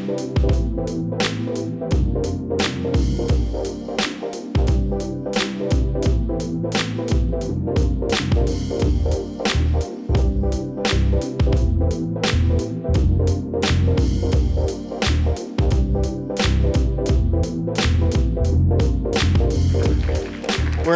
We're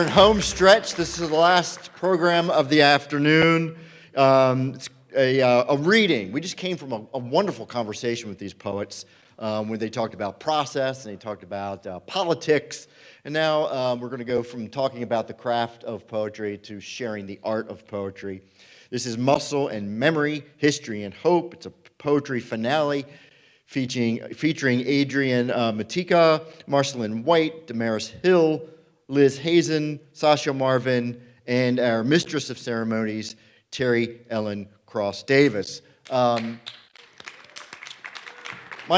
in home stretch. This is the last program of the afternoon. It's a reading. We just came from a wonderful conversation with these poets when they talked about process and they talked about politics. And now we're going to go from talking about the craft of poetry to sharing the art of poetry. This is Muscle and Memory, History and Hope. It's a poetry finale featuring Adrian Matejka, Marceline White, DaMaris Liz Hazen, Sacha Marvin, and our mistress of ceremonies, Teri Ellen Cross Davis. My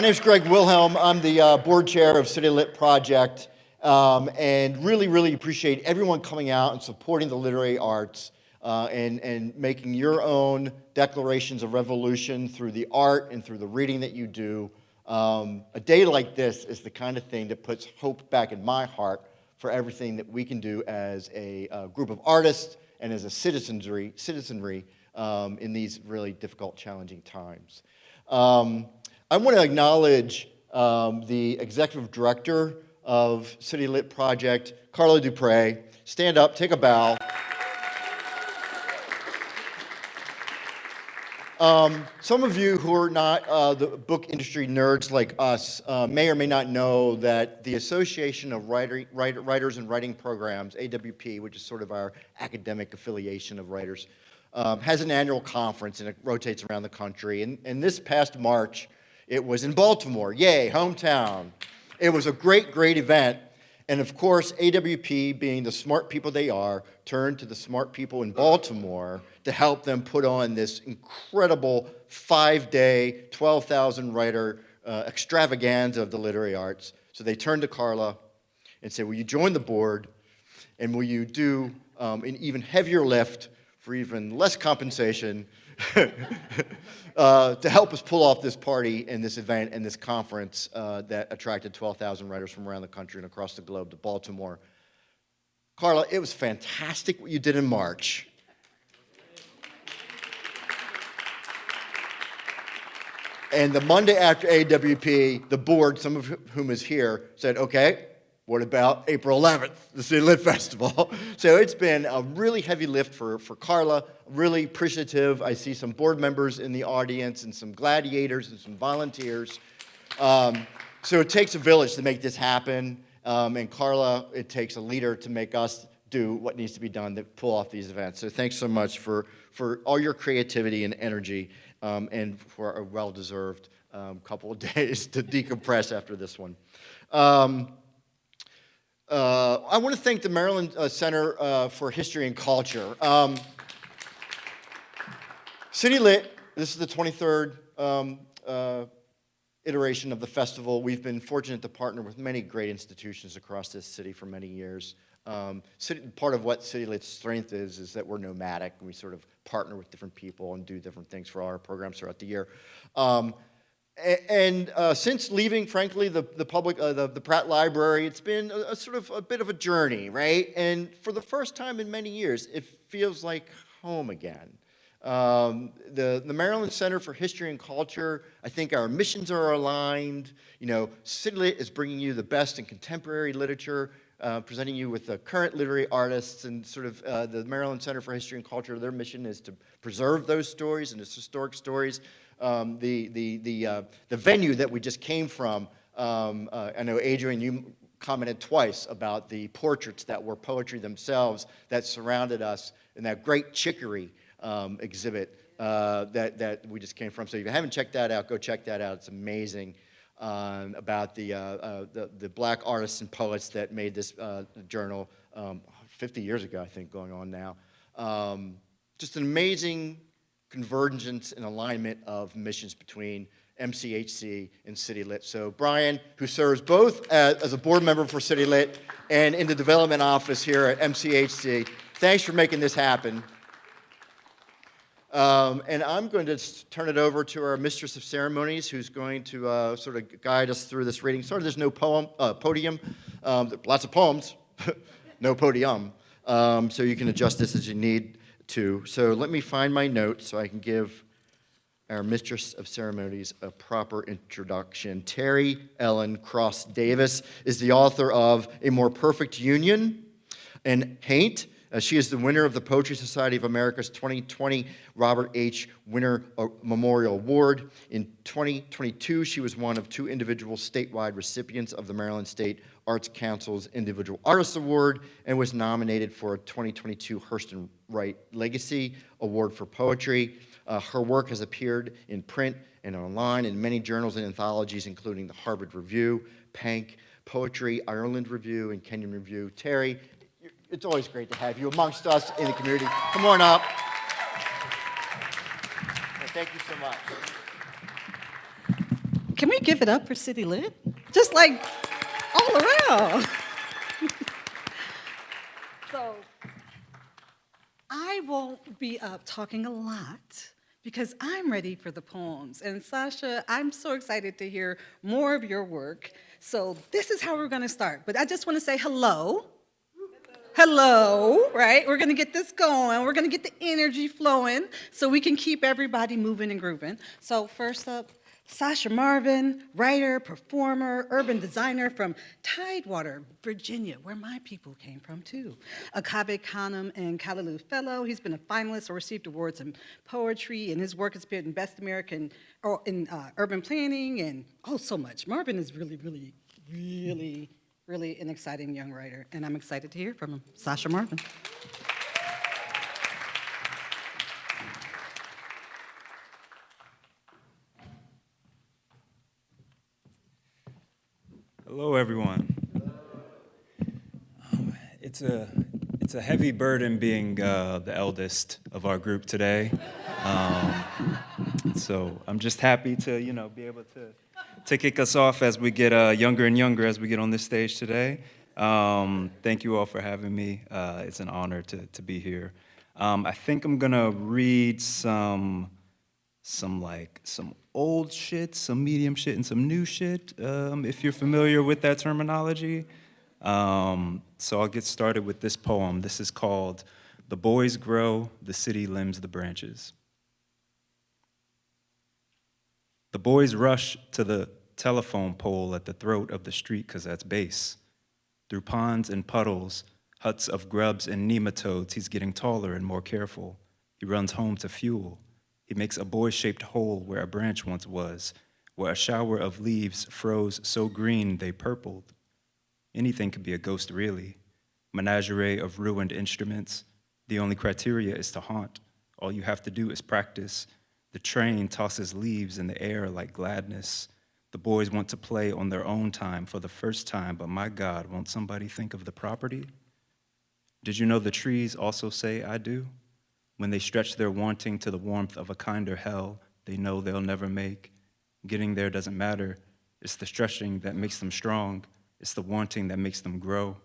name's Greg Wilhelm. I'm the board chair of CityLit Project, and really appreciate everyone coming out and supporting the literary arts and making your own declarations of revolution through the art and through the reading that you do. A day like this is the kind of thing that puts hope back in my heart for everything that we can do as a group of artists and as a citizenry in these really difficult, challenging times. I want to acknowledge the executive director of CityLit Project, Carla Dupre. Stand up, take a bow. Some of you who are not the book industry nerds like us may or may not know that the Association of Writers and Writing Programs, AWP, which is sort of our academic affiliation of writers, has an annual conference and it rotates around the country. And this past March, it was in Baltimore. Yay, hometown. It was a great event. And of course, AWP, being the smart people they are, turned to the smart people in Baltimore to help them put on this incredible 5-day, 12,000 writer extravaganza of the literary arts. So they turned to Carla and said, will you join the board and will you do an even heavier lift for even less compensation to help us pull off this party and this event and this conference that attracted 12,000 writers from around the country and across the globe to Baltimore. Carla, it was fantastic what you did in March. And the Monday after AWP, the board, some of whom is here, said, okay, what about April 11th, the CityLit Festival? So it's been a really heavy lift for Carla, really appreciative. I see some board members in the audience and some gladiators and some volunteers. So it takes a village to make this happen. And Carla, it takes a leader to make us do what needs to be done to pull off these events. So thanks so much for all your creativity and energy and for a well-deserved couple of days to decompress after this one. I want to thank the Maryland Center for History and Culture. CityLit, this is the 23rd iteration of the festival. We've been fortunate to partner with many great institutions across this city for many years. Part of what CityLit's strength is that we're nomadic, and we sort of partner with different people and do different things for our programs throughout the year. Since leaving, frankly, the Pratt Library, it's been a sort of a bit of a journey, right? And for the first time in many years, it feels like home again. The Maryland Center for History and Culture, I think our missions are aligned. You know, CityLit is bringing you the best in contemporary literature, presenting you with the current literary artists, and sort of the Maryland Center for History and Culture, their mission is to preserve those stories and its historic stories. The venue that we just came from, I know, Adrian, you commented twice about the portraits that were poetry themselves that surrounded us in that great Chicory exhibit that we just came from. So if you haven't checked that out, go check that out. It's amazing about the black artists and poets that made this journal 50 years ago, I think, going on now. Just an amazing convergence and alignment of missions between MCHC and CityLit. So Brian, who serves both as a board member for CityLit and in the development office here at MCHC, thanks for making this happen. And I'm going to turn it over to our mistress of ceremonies, who's going to sort of guide us through this reading. Sorry, there's no podium. Lots of poems, no podium. So you can adjust this as you need to. So let me find my notes so I can give our mistress of ceremonies a proper introduction. Teri Ellen Cross Davis is the author of A More Perfect Union and Paint. She is the winner of the Poetry Society of America's 2020 Robert H. Winter Memorial Award. In 2022, she was one of 2 individual statewide recipients of the Maryland State Arts Council's Individual Artist Award and was nominated for a 2022 Hurston Wright Legacy Award for Poetry. Her work has appeared in print and online in many journals and anthologies, including the Harvard Review, Pank, Poetry, Ireland Review, and Kenyon Review. Teri, it's always great to have you amongst us in the community. Come on up. And thank you so much. Can we give it up for CityLit? Just like all around. So I won't be up talking a lot because I'm ready for the poems. And Sacha, I'm so excited to hear more of your work. So this is how we're going to start. But I just want to say hello. Hello, right? We're going to get this going. We're going to get the energy flowing so we can keep everybody moving and grooving. So first up, Sacha Marvin, writer, performer, urban designer from Tidewater, Virginia, where my people came from too. A Cave Canem and Callaloo fellow. He's been a finalist or received awards in poetry, and his work has been in Best American or in urban planning and so much. Marvin is really an exciting young writer, and I'm excited to hear from him. Sacha Marvin. Hello, everyone. It's a heavy burden being the eldest of our group today. So I'm just happy to, be able to kick us off as we get younger and younger as we get on this stage today. Thank you all for having me. It's an honor to be here. I think I'm gonna read some old shit, some medium shit, and some new shit, if you're familiar with that terminology. So I'll get started with this poem. This is called The Boys Grow, the City Limbs the Branches. The boys rush to the telephone pole at the throat of the street because that's base. Through ponds and puddles, huts of grubs and nematodes, he's getting taller and more careful. He runs home to fuel. He makes a boy-shaped hole where a branch once was, where a shower of leaves froze so green they purpled. Anything could be a ghost, really. Menagerie of ruined instruments. The only criteria is to haunt. All you have to do is practice. The train tosses leaves in the air like gladness. The boys want to play on their own time for the first time, but my God, won't somebody think of the property? Did you know the trees also say I do? When they stretch their wanting to the warmth of a kinder hell they know they'll never make. Getting there doesn't matter. It's the stretching that makes them strong. It's the wanting that makes them grow.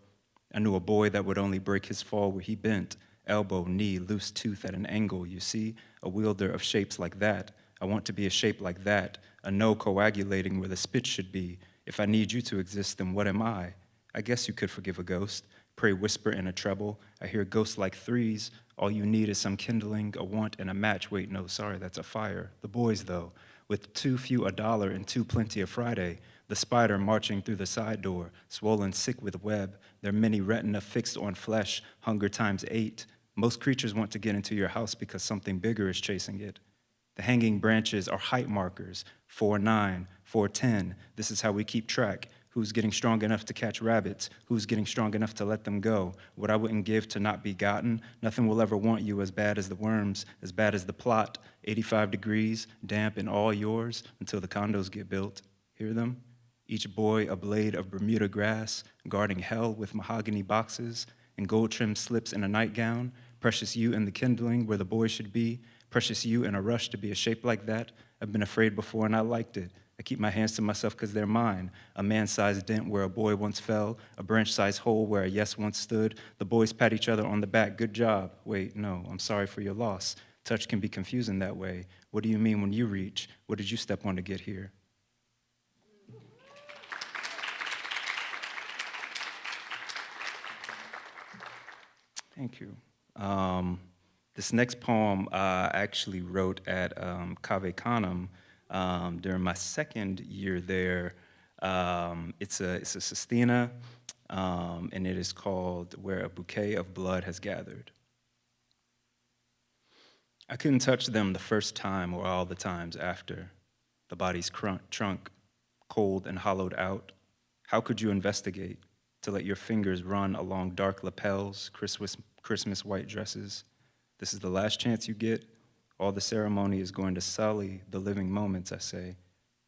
I knew a boy that would only break his fall where he bent, elbow, knee, loose tooth at an angle, you see? A wielder of shapes like that. I want to be a shape like that, a no coagulating where the spit should be. If I need you to exist, then what am I? I guess you could forgive a ghost. Pray whisper in a treble. I hear ghosts like threes. All you need is some kindling, a want, and a match. Wait, no, sorry, that's a fire. The boys, though, with too few $1 and too plenty a Friday. The spider marching through the side door, swollen sick with web. Their many retina fixed on flesh, hunger times 8. Most creatures want to get into your house because something bigger is chasing it. The hanging branches are height markers, 4'9", 4'10". This is how we keep track. Who's getting strong enough to catch rabbits? Who's getting strong enough to let them go? What I wouldn't give to not be gotten. Nothing will ever want you as bad as the worms, as bad as the plot. 85 degrees, damp and all yours until the condos get built. Hear them? Each boy a blade of Bermuda grass, guarding hell with mahogany boxes and gold-trimmed slips in a nightgown. Precious you in the kindling where the boy should be. Precious you in a rush to be a shape like that. I've been afraid before and I liked it. I keep my hands to myself because they're mine. A man-sized dent where a boy once fell, a branch-sized hole where a yes once stood. The boys pat each other on the back. Good job. Wait, no, I'm sorry for your loss. Touch can be confusing that way. What do you mean when you reach? What did you step on to get here? Thank you. This next poem I actually wrote at Cave Canem during my second year there. It's a sestina, and it is called Where a Bouquet of Blood Has Gathered. I couldn't touch them the first time or all the times after. The body's trunk, cold and hollowed out. How could you investigate to let your fingers run along dark lapels, Christmas white dresses? This is the last chance you get. All the ceremony is going to sully the living moments, I say.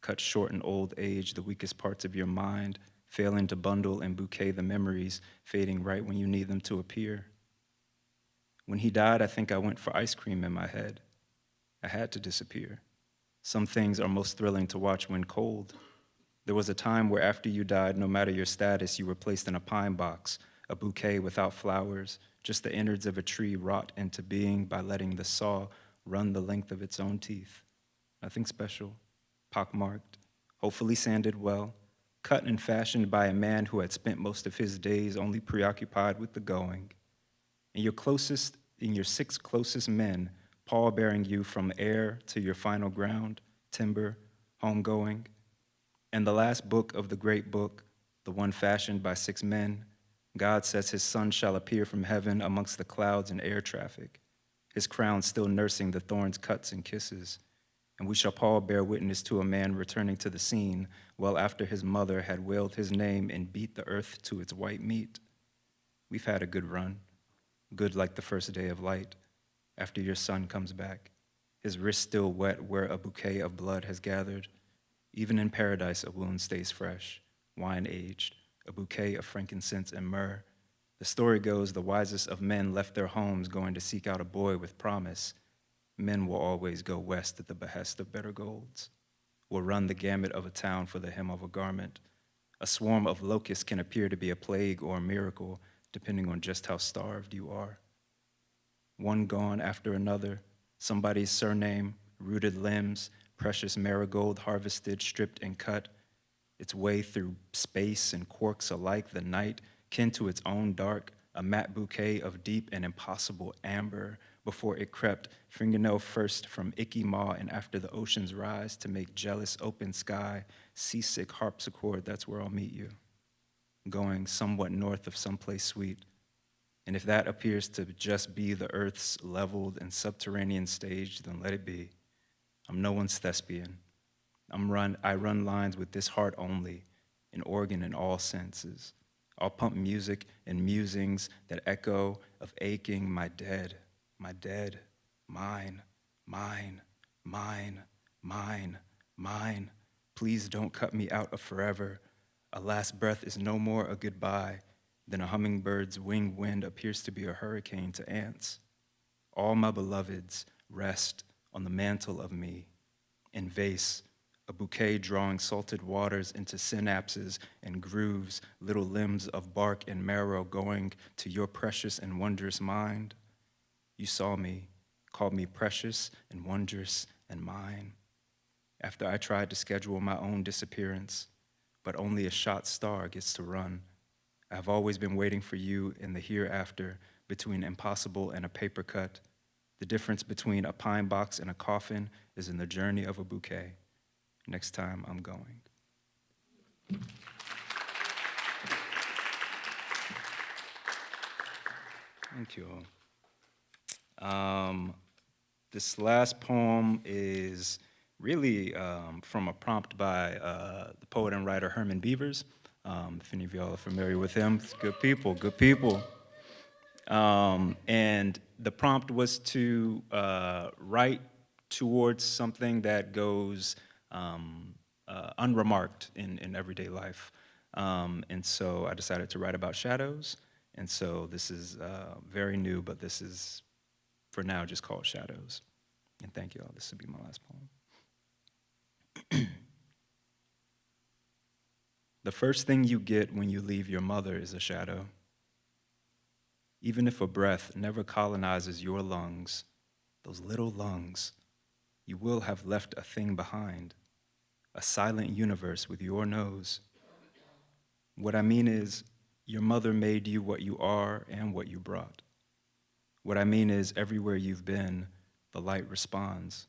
Cut short in old age the weakest parts of your mind, failing to bundle and bouquet the memories, fading right when you need them to appear. When he died, I think I went for ice cream in my head. I had to disappear. Some things are most thrilling to watch when cold. There was a time where after you died, no matter your status, you were placed in a pine box, a bouquet without flowers, just the innards of a tree wrought into being by letting the saw run the length of its own teeth. Nothing special, pockmarked, hopefully sanded well, cut and fashioned by a man who had spent most of his days only preoccupied with the going. In your 6 closest men, pall-bearing you from air to your final ground, timber, homegoing. And the last book of the great book, the one fashioned by 6 men, God says his son shall appear from heaven amongst the clouds and air traffic, his crown still nursing the thorns, cuts, and kisses. And we shall pall bear witness to a man returning to the scene well after his mother had wailed his name and beat the earth to its white meat. We've had a good run. Good like the first day of light, after your son comes back, his wrist still wet where a bouquet of blood has gathered. Even in paradise, a wound stays fresh, wine-aged, a bouquet of frankincense and myrrh. The story goes the wisest of men left their homes going to seek out a boy with promise. Men will always go west at the behest of better golds, will run the gamut of a town for the hem of a garment. A swarm of locusts can appear to be a plague or a miracle, depending on just how starved you are. One gone after another, somebody's surname, rooted limbs, precious marigold harvested, stripped and cut, its way through space and quarks alike, the night, kin to its own dark, a matte bouquet of deep and impossible amber before it crept, fingernail first from icky maw and after the ocean's rise to make jealous open sky, seasick harpsichord, that's where I'll meet you. Going somewhat north of someplace sweet. And if that appears to just be the earth's leveled and subterranean stage, then let it be. I'm no one's thespian. I run lines with this heart only, an organ in all senses. I'll pump music and musings that echo of aching my dead, mine, mine, mine, mine, mine. Please don't cut me out of forever. A last breath is no more a goodbye than a hummingbird's winged wind appears to be a hurricane to ants. All my beloveds rest on the mantle of me, in vase, a bouquet drawing salted waters into synapses and grooves, little limbs of bark and marrow going to your precious and wondrous mind. You saw me, called me precious and wondrous and mine. After I tried to schedule my own disappearance, but only a shot star gets to run. I've always been waiting for you in the hereafter, between impossible and a paper cut. The difference between a pine box and a coffin is in the journey of a bouquet. Next time I'm going. Thank you all. This last poem is really from a prompt by the poet and writer Herman Beavers. If any of y'all are familiar with him, it's good people, good people. And the prompt was to write towards something that goes unremarked in everyday life. And so I decided to write about shadows. And so this is very new, but this is, for now, just called Shadows. And thank you all. This will be my last poem. The first thing you get when you leave your mother is a shadow. Even if a breath never colonizes your lungs, those little lungs. You will have left a thing behind, a silent universe with your nose. What I mean is, your mother made you what you are and what you brought. What I mean is, everywhere you've been, the light responds.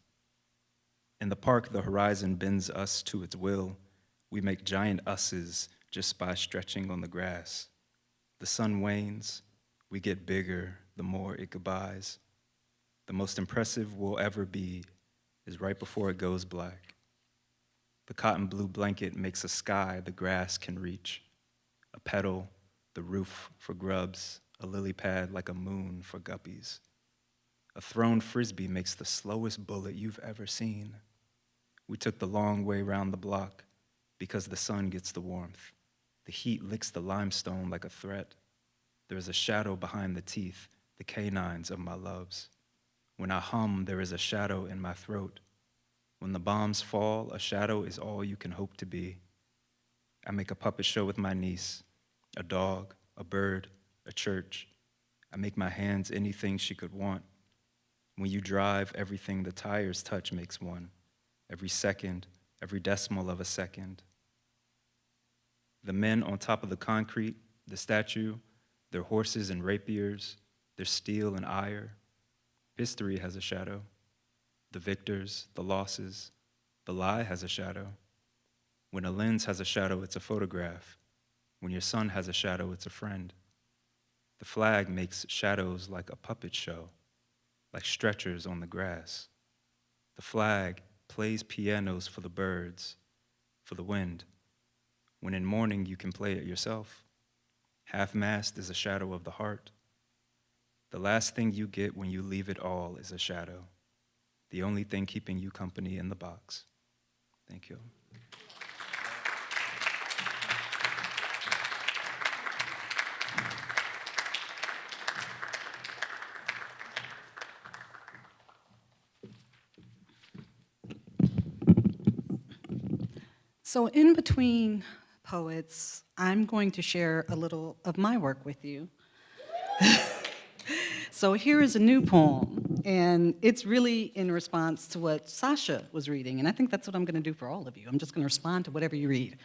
In the park, the horizon bends us to its will. We make giant us's just by stretching on the grass. The sun wanes, we get bigger the more it goodbyes. The most impressive we'll ever be is right before it goes black. The cotton blue blanket makes a sky the grass can reach, a petal, the roof for grubs, a lily pad like a moon for guppies. A thrown frisbee makes the slowest bullet you've ever seen. We took the long way round the block because the sun gets the warmth. The heat licks the limestone like a threat. There is a shadow behind the teeth, the canines of my loves. When I hum, there is a shadow in my throat. When the bombs fall, a shadow is all you can hope to be. I make a puppet show with my niece, a dog, a bird, a church. I make my hands anything she could want. When you drive, everything the tires touch makes one. Every second, every decimal of a second. The men on top of the concrete, the statue, their horses and rapiers, their steel and ire. History has a shadow. The victors, the losses, the lie has a shadow. When a lens has a shadow, it's a photograph. When your son has a shadow, it's a friend. The flag makes shadows like a puppet show, like stretchers on the grass. The flag plays pianos for the birds, for the wind. When in mourning, you can play it yourself. Half-mast is a shadow of the heart. The last thing you get when you leave it all is a shadow, the only thing keeping you company in the box. Thank you. So in between poets, I'm going to share a little of my work with you. So here is a new poem, and it's really in response to what Sacha was reading, and I think that's what I'm going to do for all of you. I'm just going to respond to whatever you read.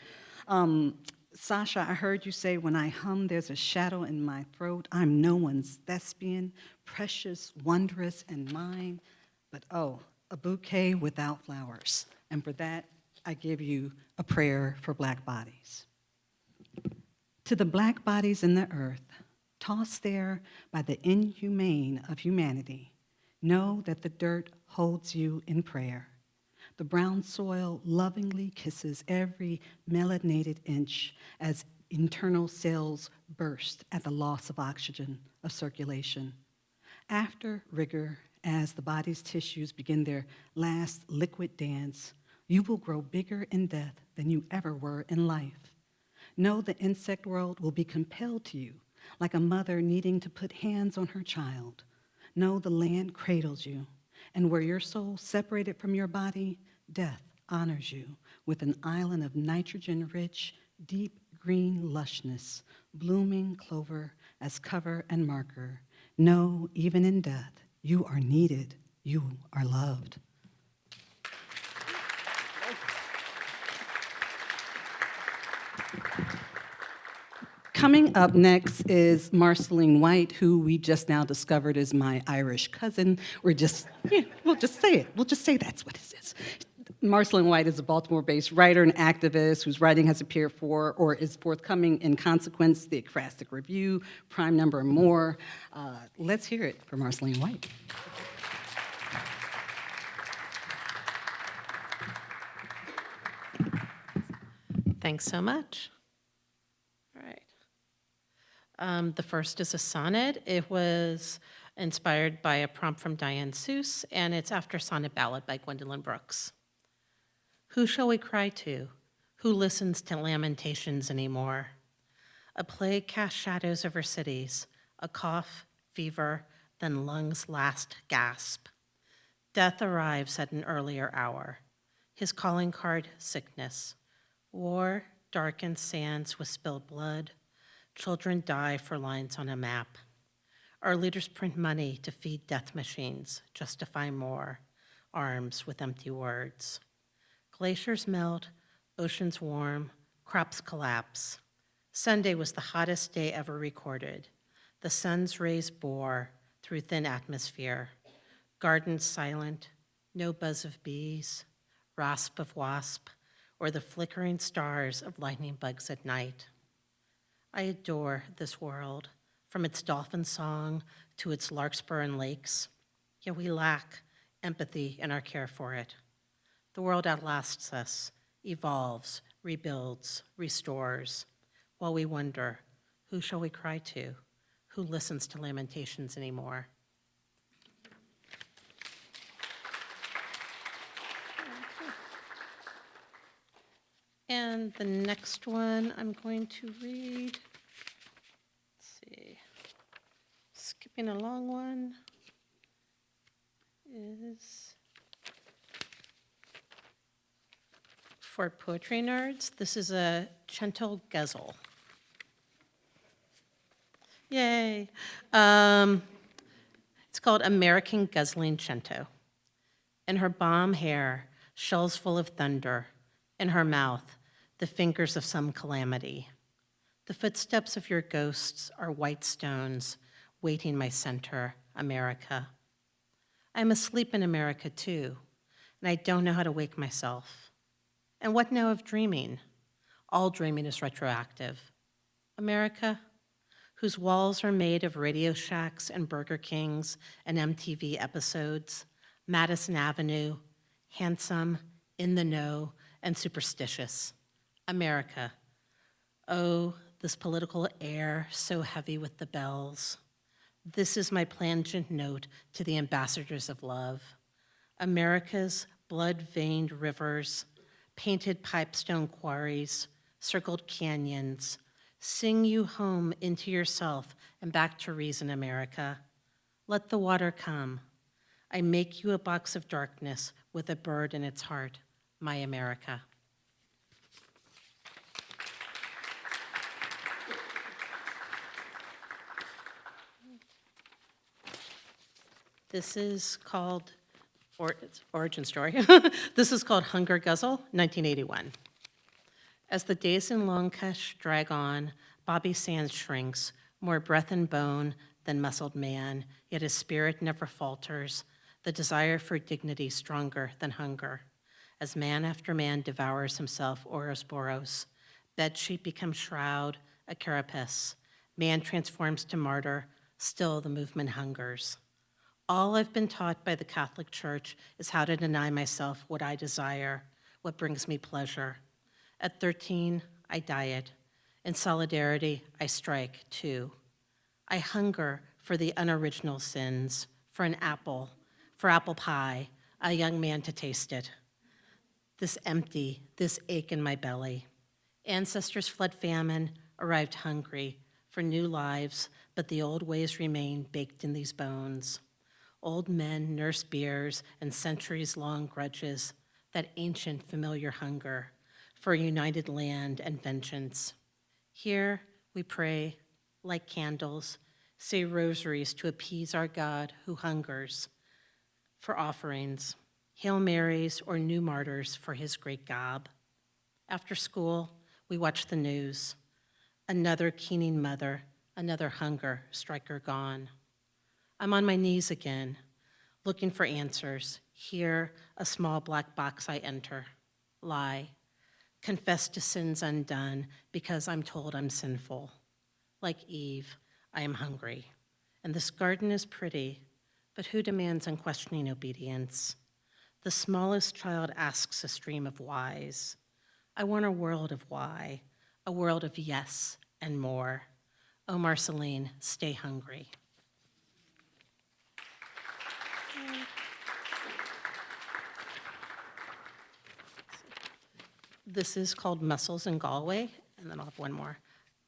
Sacha, I heard you say, when I hum, there's a shadow in my throat. I'm no one's thespian, precious, wondrous, and mine, but oh, a bouquet without flowers. And for that, I give you a prayer for black bodies. To the black bodies in the earth, tossed there by the inhumane of humanity, know that the dirt holds you in prayer. The brown soil lovingly kisses every melanated inch as internal cells burst at the loss of oxygen of circulation. After rigor, as the body's tissues begin their last liquid dance, you will grow bigger in death than you ever were in life. Know the insect world will be compelled to you, like a mother needing to put hands on her child. Know the land cradles you, and where your soul separated from your body, death honors you with an island of nitrogen-rich, deep green lushness, blooming clover as cover and marker. Know, even in death, you are needed, you are loved. Coming up next is Marceline White, who we just now discovered is my Irish cousin. We'll just say it. We'll just say that's what it is. Marceline White is a Baltimore-based writer and activist whose writing has appeared for or is forthcoming in Consequence, The Ekphrastic Review, Prime Number, and more. Let's hear it for Marceline White. Thanks so much. All right. The first is a sonnet. It was inspired by a prompt from Diane Seuss, and it's after Sonnet Ballad by Gwendolyn Brooks. Who shall we cry to? Who listens to lamentations anymore? A plague casts shadows over cities, a cough, fever, then lungs' last gasp. Death arrives at an earlier hour. His calling card, sickness. War darkens sands with spilled blood. Children die for lines on a map. Our leaders print money to feed death machines, justify more arms with empty words. Glaciers melt, oceans warm, crops collapse. Sunday was the hottest day ever recorded. The sun's rays bore through thin atmosphere. Gardens silent, no buzz of bees, rasp of wasp, or the flickering stars of lightning bugs at night. I adore this world, from its dolphin song to its larkspur and lakes, yet we lack empathy in our care for it. The world outlasts us, evolves, rebuilds, restores, while we wonder, who shall we cry to? Who listens to lamentations anymore? And the next one I'm going to read, let's see, skipping a long one, is for poetry nerds. This is a Cento Ghazal. Yay. It's called American Guzzling Cento. In her bomb hair, shells full of thunder. In her mouth, the fingers of some calamity. The footsteps of your ghosts are white stones, waiting my center, America. I'm asleep in America too, and I don't know how to wake myself. And what now of dreaming? All dreaming is retroactive. America, whose walls are made of Radio Shacks and Burger Kings and MTV episodes, Madison Avenue, handsome, in the know, and superstitious. America, oh, this political air so heavy with the bells. This is my plangent note to the ambassadors of love. America's blood-veined rivers, painted pipestone quarries, circled canyons, sing you home into yourself and back to reason, America. Let the water come. I make you a box of darkness with a bird in its heart, my America. This is called, it's origin story. This is called Hunger Guzzle, 1981. As the days in Long Kush drag on, Bobby Sands shrinks, more breath and bone than muscled man, yet his spirit never falters, the desire for dignity stronger than hunger. As man after man devours himself Ouroboros, bedsheet becomes shroud, a carapace. Man transforms to martyr, still the movement hungers. All I've been taught by the Catholic Church is how to deny myself what I desire, what brings me pleasure. At 13, I diet. In solidarity, I strike too. I hunger for the unoriginal sins, for an apple, for apple pie, a young man to taste it. This empty, this ache in my belly. Ancestors fled famine, arrived hungry for new lives, but the old ways remain baked in these bones. Old men nurse beers and centuries-long grudges, that ancient familiar hunger for a united land and vengeance. Here we pray, like candles, say rosaries to appease our God who hungers for offerings, Hail Marys or new martyrs for his great gob. After school, we watch the news. Another keening mother, another hunger striker gone. I'm on my knees again, looking for answers. Here, a small black box I enter. Lie. Confess to sins undone because I'm told I'm sinful. Like Eve, I am hungry. And this garden is pretty, but who demands unquestioning obedience? The smallest child asks a stream of whys. I want a world of why, a world of yes and more. Oh, Marceline, stay hungry. This is called Mussels in Galway, and then I'll have one more.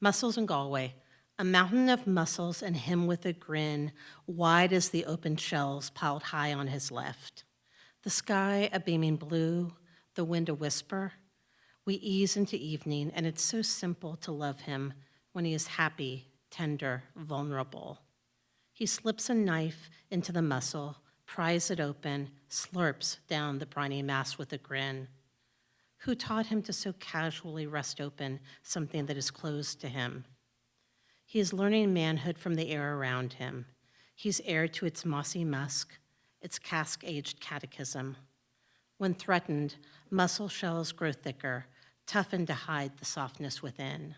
Mussels in Galway, a mountain of mussels and him with a grin, wide as the open shells piled high on his left. The sky a beaming blue, the wind a whisper. We ease into evening, and it's so simple to love him when he is happy, tender, vulnerable. He slips a knife into the muscle, pries it open, slurps down the briny mass with a grin. Who taught him to so casually wrest open something that is closed to him? He is learning manhood from the air around him. He's heir to its mossy musk, its cask-aged catechism. When threatened, muscle shells grow thicker, toughened to hide the softness within.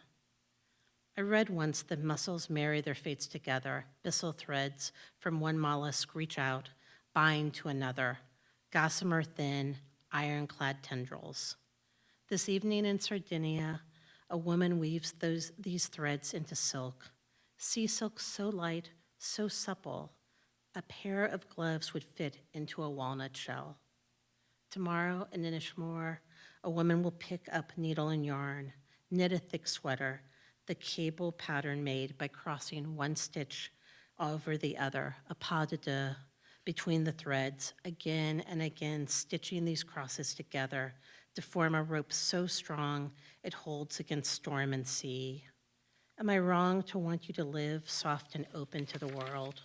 I read once that mussels marry their fates together, byssal threads from one mollusk reach out, bind to another, gossamer thin, ironclad tendrils. This evening in Sardinia, a woman weaves these threads into silk, sea silk so light, so supple, a pair of gloves would fit into a walnut shell. Tomorrow in Inishmore, a woman will pick up needle and yarn, knit a thick sweater, the cable pattern made by crossing one stitch over the other, a pas de deux, between the threads, again and again stitching these crosses together to form a rope so strong it holds against storm and sea. Am I wrong to want you to live soft and open to the world?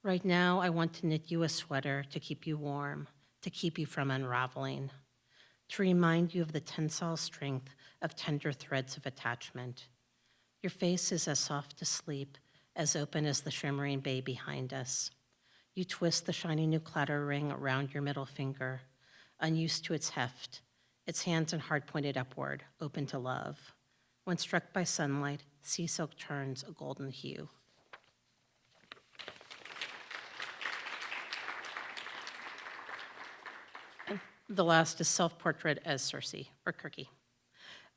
Right now, I want to knit you a sweater to keep you warm, to keep you from unraveling, to remind you of the tensile strength of tender threads of attachment. Your face is as soft to sleep, as open as the shimmering bay behind us. You twist the shiny new clatter ring around your middle finger, unused to its heft, its hands and heart pointed upward, open to love. When struck by sunlight, sea silk turns a golden hue. The last is self-portrait as Circe, or Kirky.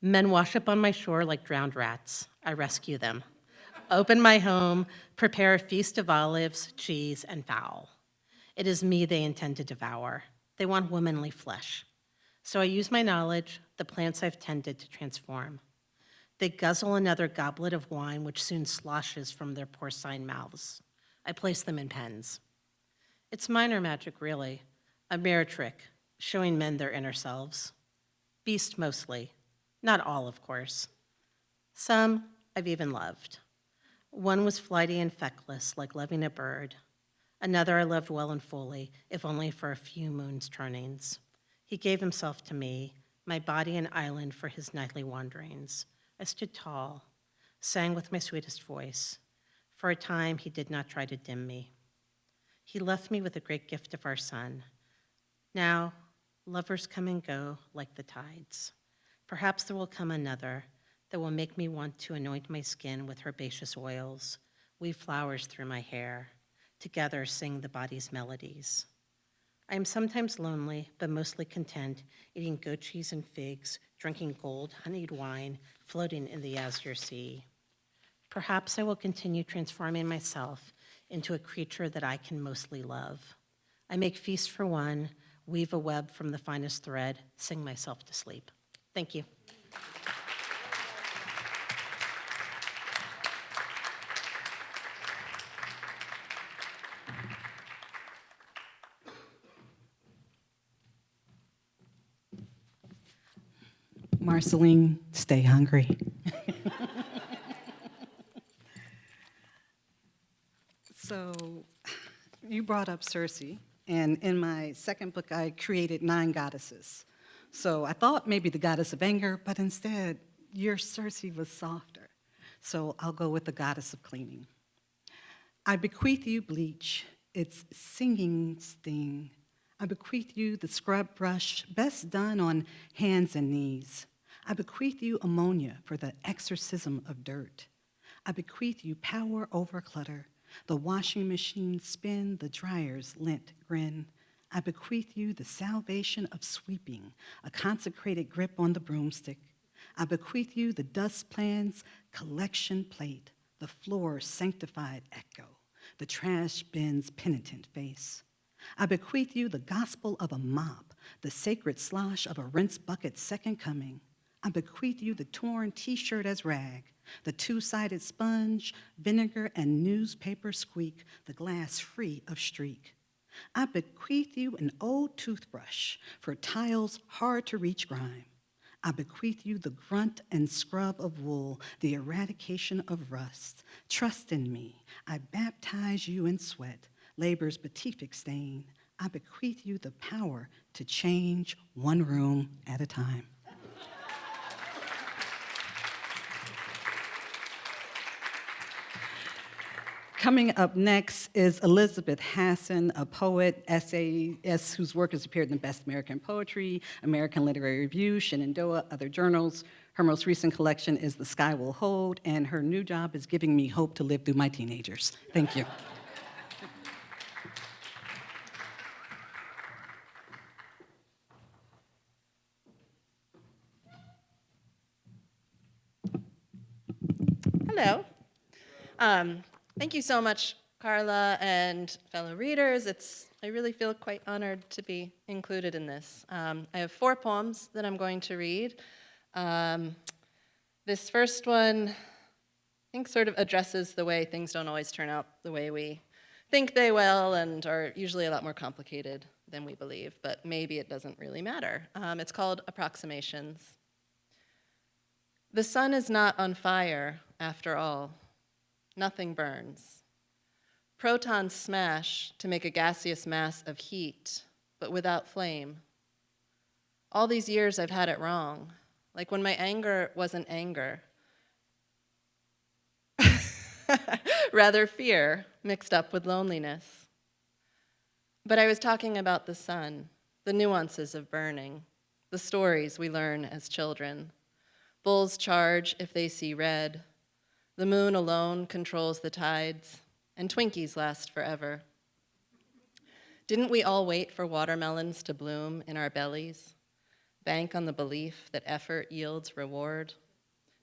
Men wash up on my shore like drowned rats. I rescue them. Open my home, prepare a feast of olives, cheese, and fowl. It is me they intend to devour. They want womanly flesh. So I use my knowledge, the plants I've tended, to transform. They guzzle another goblet of wine, which soon sloshes from their porcine mouths. I place them in pens. It's minor magic, really, a mere trick, showing men their inner selves. Beast mostly, not all, of course. Some I've even loved. One was flighty and feckless, like loving a bird. Another I loved well and fully, if only for a few moon's turnings. He gave himself to me, my body an island for his nightly wanderings. I stood tall, sang with my sweetest voice. For a time, he did not try to dim me. He left me with the great gift of our son. Now, lovers come and go like the tides. Perhaps there will come another that will make me want to anoint my skin with herbaceous oils, weave flowers through my hair, together sing the body's melodies. I am sometimes lonely, but mostly content, eating goat cheese and figs, drinking gold, honeyed wine, floating in the azure sea. Perhaps I will continue transforming myself into a creature that I can mostly love. I make feasts for one, weave a web from the finest thread, sing myself to sleep. Thank you. Marceline, stay hungry. So you brought up Circe, and in my second book, I created 9 goddesses. So I thought maybe the goddess of anger, but instead, your Circe was softer. So I'll go with the goddess of cleaning. I bequeath you bleach, its singing sting. I bequeath you the scrub brush, best done on hands and knees. I bequeath you ammonia for the exorcism of dirt. I bequeath you power over clutter, the washing machine spin, the dryer's lint grin. I bequeath you the salvation of sweeping, a consecrated grip on the broomstick. I bequeath you the dustpan's collection plate, the floor's sanctified echo, the trash bin's penitent face. I bequeath you the gospel of a mop, the sacred slosh of a rinse bucket's second coming. I bequeath you the torn t-shirt as rag, the two-sided sponge, vinegar and newspaper squeak, the glass free of streak. I bequeath you an old toothbrush for tiles hard to reach grime. I bequeath you the grunt and scrub of wool, the eradication of rust. Trust in me. I baptize you in sweat, labor's beatific stain. I bequeath you the power to change one room at a time. Coming up next is Elizabeth Hazen, a poet, essayist whose work has appeared in the Best American Poetry, American Literary Review, Shenandoah, other journals. Her most recent collection is The Sky Will Hold, and her new job is giving me hope to live through my teenagers. Thank you. Hello. Thank you so much, Carla and fellow readers. I really feel quite honored to be included in this. I have 4 poems that I'm going to read. This first one, I think, sort of addresses the way things don't always turn out the way we think they will and are usually a lot more complicated than we believe, but maybe it doesn't really matter. It's called Approximations. The sun is not on fire, after all. Nothing burns. Protons smash to make a gaseous mass of heat, but without flame. All these years I've had it wrong, like when my anger wasn't anger. Rather fear mixed up with loneliness. But I was talking about the sun, the nuances of burning, the stories we learn as children. Bulls charge if they see red. The moon alone controls the tides, and Twinkies last forever. Didn't we all wait for watermelons to bloom in our bellies? Bank on the belief that effort yields reward?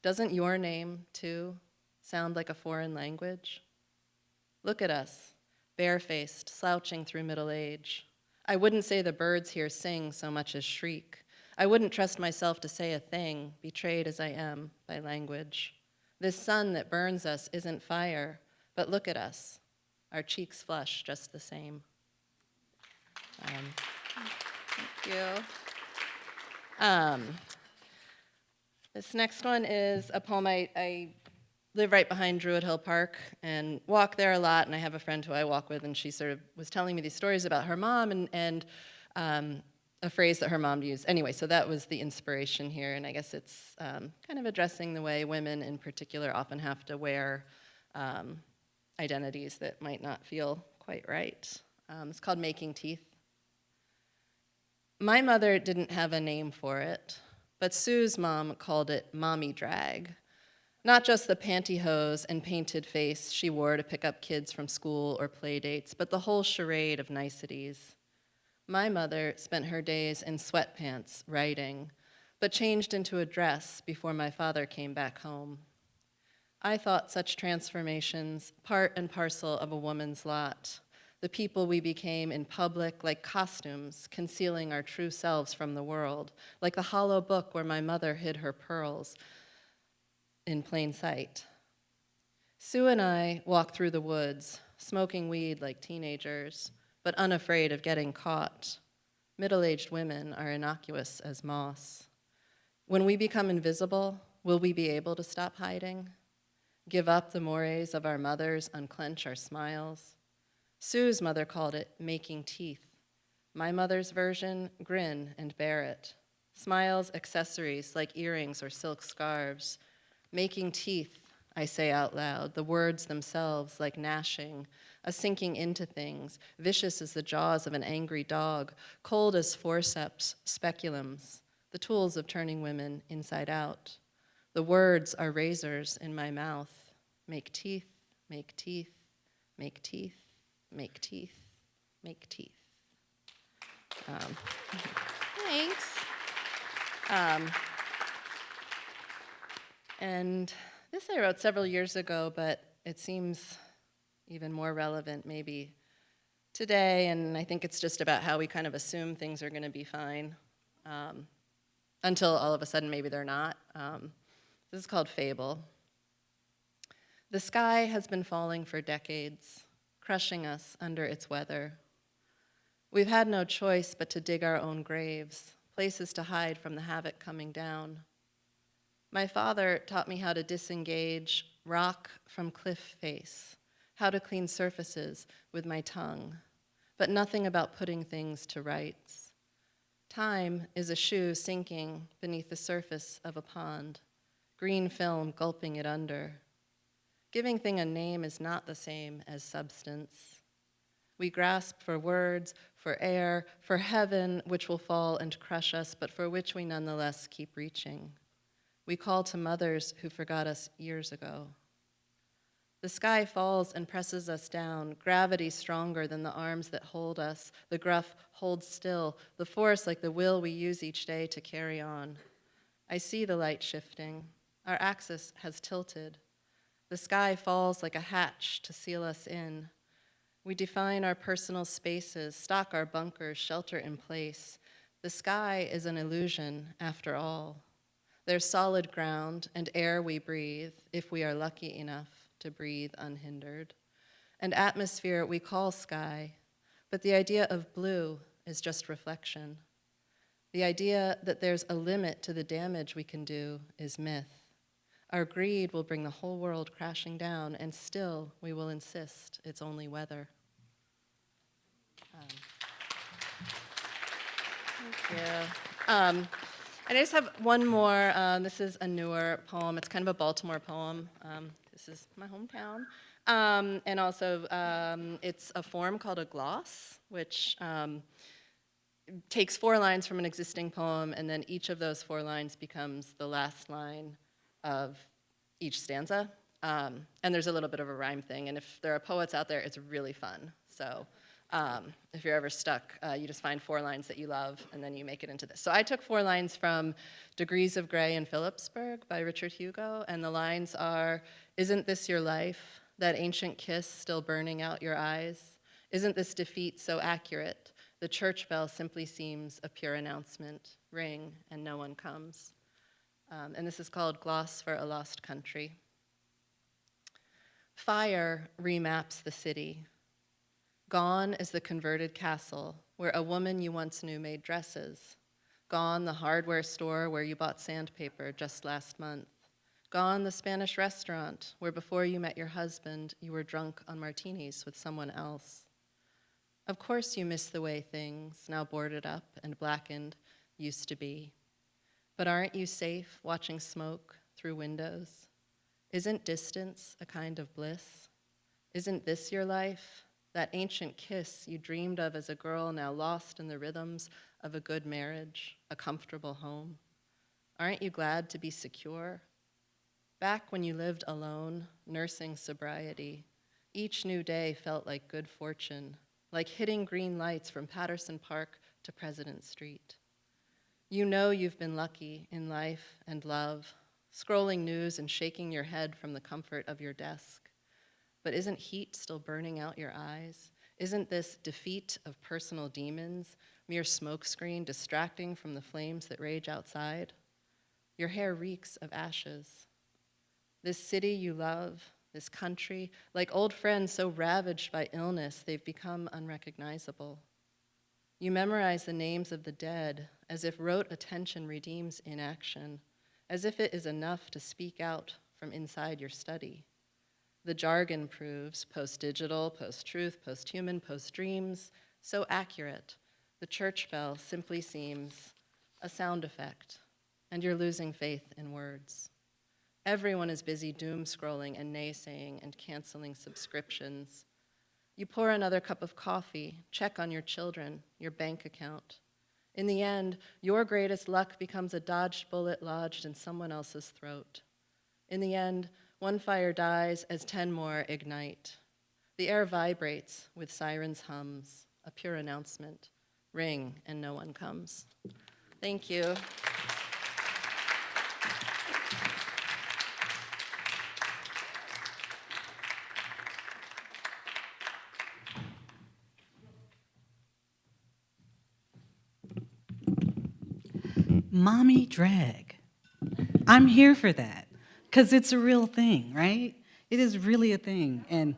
Doesn't your name, too, sound like a foreign language? Look at us, barefaced, slouching through middle age. I wouldn't say the birds here sing so much as shriek. I wouldn't trust myself to say a thing, betrayed as I am by language. This sun that burns us isn't fire, but look at us. Our cheeks flush just the same. Thank you. This next one is a poem. I live right behind Druid Hill Park and walk there a lot, and I have a friend who I walk with, and she sort of was telling me these stories about her mom and a phrase that her mom used. Anyway, so that was the inspiration here, and I guess it's kind of addressing the way women in particular often have to wear identities that might not feel quite right. It's called Making Teeth. My mother didn't have a name for it, but Sue's mom called it mommy drag. Not just the pantyhose and painted face she wore to pick up kids from school or play dates, but the whole charade of niceties. My mother spent her days in sweatpants writing, but changed into a dress before my father came back home. I thought such transformations part and parcel of a woman's lot, the people we became in public like costumes, concealing our true selves from the world, like the hollow book where my mother hid her pearls in plain sight. Sue and I walk through the woods, smoking weed like teenagers, but unafraid of getting caught. Middle-aged women are innocuous as moss. When we become invisible, will we be able to stop hiding? Give up the mores of our mothers, unclench our smiles? Sue's mother called it making teeth. My mother's version, grin and bear it. Smiles, accessories like earrings or silk scarves. Making teeth, I say out loud, the words themselves like gnashing, a sinking into things, vicious as the jaws of an angry dog, cold as forceps, speculums, the tools of turning women inside out. The words are razors in my mouth. Make teeth, make teeth, make teeth, make teeth, make teeth. Thanks. And this I wrote several years ago, but it seems even more relevant maybe today, and I think it's just about how we kind of assume things are going to be fine until all of a sudden maybe they're not. This is called Fable. The sky has been falling for decades, crushing us under its weather. We've had no choice but to dig our own graves, places to hide from the havoc coming down. My father taught me how to disengage rock from cliff face, how to clean surfaces with my tongue, but nothing about putting things to rights. Time is a shoe sinking beneath the surface of a pond, green film gulping it under. Giving thing a name is not the same as substance. We grasp for words, for air, for heaven, which will fall and crush us, but for which we nonetheless keep reaching. We call to mothers who forgot us years ago. The sky falls and presses us down, gravity stronger than the arms that hold us, the gruff hold still, the force like the will we use each day to carry on. I see the light shifting. Our axis has tilted. The sky falls like a hatch to seal us in. We define our personal spaces, stock our bunkers, shelter in place. The sky is an illusion, after all. There's solid ground and air we breathe, if we are lucky enough to breathe unhindered. And atmosphere we call sky, but the idea of blue is just reflection. The idea that there's a limit to the damage we can do is myth. Our greed will bring the whole world crashing down, and still we will insist it's only weather. Thank you. And I just have one more. This is a newer poem. It's kind of a Baltimore poem. This is my hometown. And also, it's a form called a gloss, which takes 4 lines from an existing poem, and then each of those 4 lines becomes the last line of each stanza. And there's a little bit of a rhyme thing. And if there are poets out there, it's really fun. So if you're ever stuck, you just find 4 lines that you love, and then you make it into this. So I took 4 lines from Degrees of Grey in Phillipsburg by Richard Hugo, and the lines are, "Isn't this your life, that ancient kiss still burning out your eyes? Isn't this defeat so accurate? The church bell simply seems a pure announcement. Ring, and no one comes." And this is called Gloss for a Lost Country. Fire remaps the city. Gone is the converted castle where a woman you once knew made dresses. Gone the hardware store where you bought sandpaper just last month. Gone the Spanish restaurant where before you met your husband, you were drunk on martinis with someone else. Of course you miss the way things, now boarded up and blackened, used to be. But aren't you safe watching smoke through windows? Isn't distance a kind of bliss? Isn't this your life? That ancient kiss you dreamed of as a girl now lost in the rhythms of a good marriage, a comfortable home? Aren't you glad to be secure? Back when you lived alone, nursing sobriety, each new day felt like good fortune, like hitting green lights from Patterson Park to President Street. You know you've been lucky in life and love, scrolling news and shaking your head from the comfort of your desk. But isn't heat still burning out your eyes? Isn't this defeat of personal demons, mere smokescreen distracting from the flames that rage outside? Your hair reeks of ashes. This city you love, this country, like old friends so ravaged by illness they've become unrecognizable. You memorize the names of the dead as if rote attention redeems inaction, as if it is enough to speak out from inside your study. The jargon proves post-digital, post-truth, post-human, post-dreams, so accurate. The church bell simply seems a sound effect, and you're losing faith in words. Everyone is busy doom scrolling and naysaying and canceling subscriptions. You pour another cup of coffee, check on your children, your bank account. In the end, your greatest luck becomes a dodged bullet lodged in someone else's throat. In the end, one fire dies as 10 more ignite. The air vibrates with sirens' hums, a pure announcement. Ring, and no one comes. Thank you. Mommy drag. I'm here for that, because it's a real thing, right? It is really a thing. And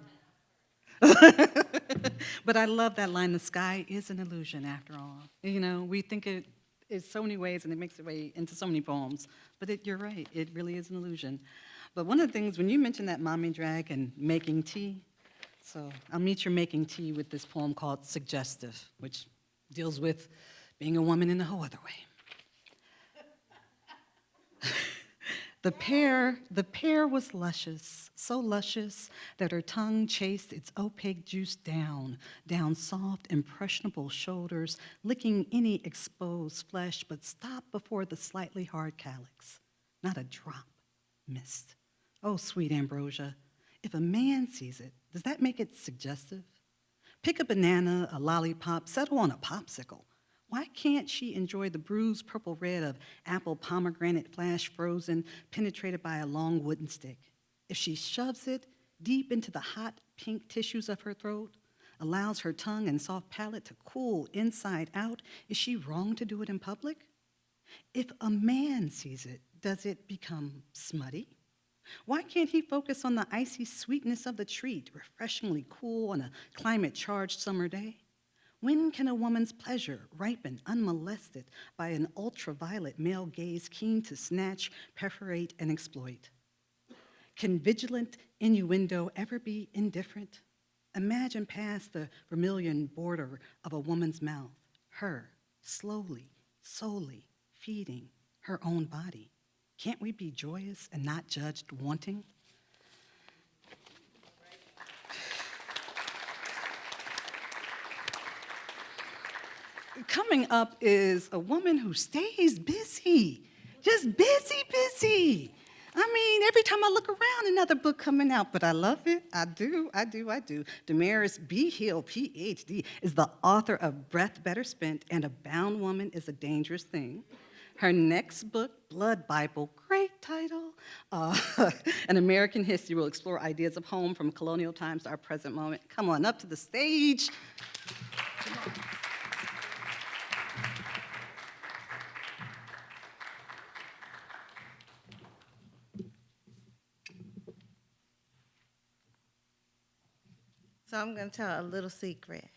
but I love that line, the sky is an illusion after all. You know, we think it in so many ways, and it makes its way into so many poems. But you're right, it really is an illusion. But one of the things, when you mentioned that mommy drag and making tea, so I'll meet your making tea with this poem called Suggestive, which deals with being a woman in a whole other way. The pear was luscious, so luscious that her tongue chased its opaque juice down soft, impressionable shoulders, licking any exposed flesh, but stopped before the slightly hard calyx. Not a drop missed. Oh, sweet ambrosia, if a man sees it, does that make it suggestive? Pick a banana, a lollipop, settle on a popsicle. Why can't she enjoy the bruised purple red of apple pomegranate flash frozen, penetrated by a long wooden stick? If she shoves it deep into the hot pink tissues of her throat, allows her tongue and soft palate to cool inside out, is she wrong to do it in public? If a man sees it, does it become smutty? Why can't he focus on the icy sweetness of the treat, refreshingly cool on a climate-charged summer day? When can a woman's pleasure ripen unmolested by an ultraviolet male gaze keen to snatch, perforate, and exploit? Can vigilant innuendo ever be indifferent? Imagine past the vermilion border of a woman's mouth, her slowly, solely feeding her own body. Can't we be joyous and not judged wanting? Coming up is a woman who stays busy, just busy. I mean, every time I look around, another book coming out, but I love it. I do. DaMaris B, PhD, is the author of Breath Better Spent and A Bound Woman is a Dangerous Thing. Her next book, Blood Bible, great title, An American History, will explore ideas of home from colonial times to our present moment. Come on up to the stage. So I'm going to tell a little secret.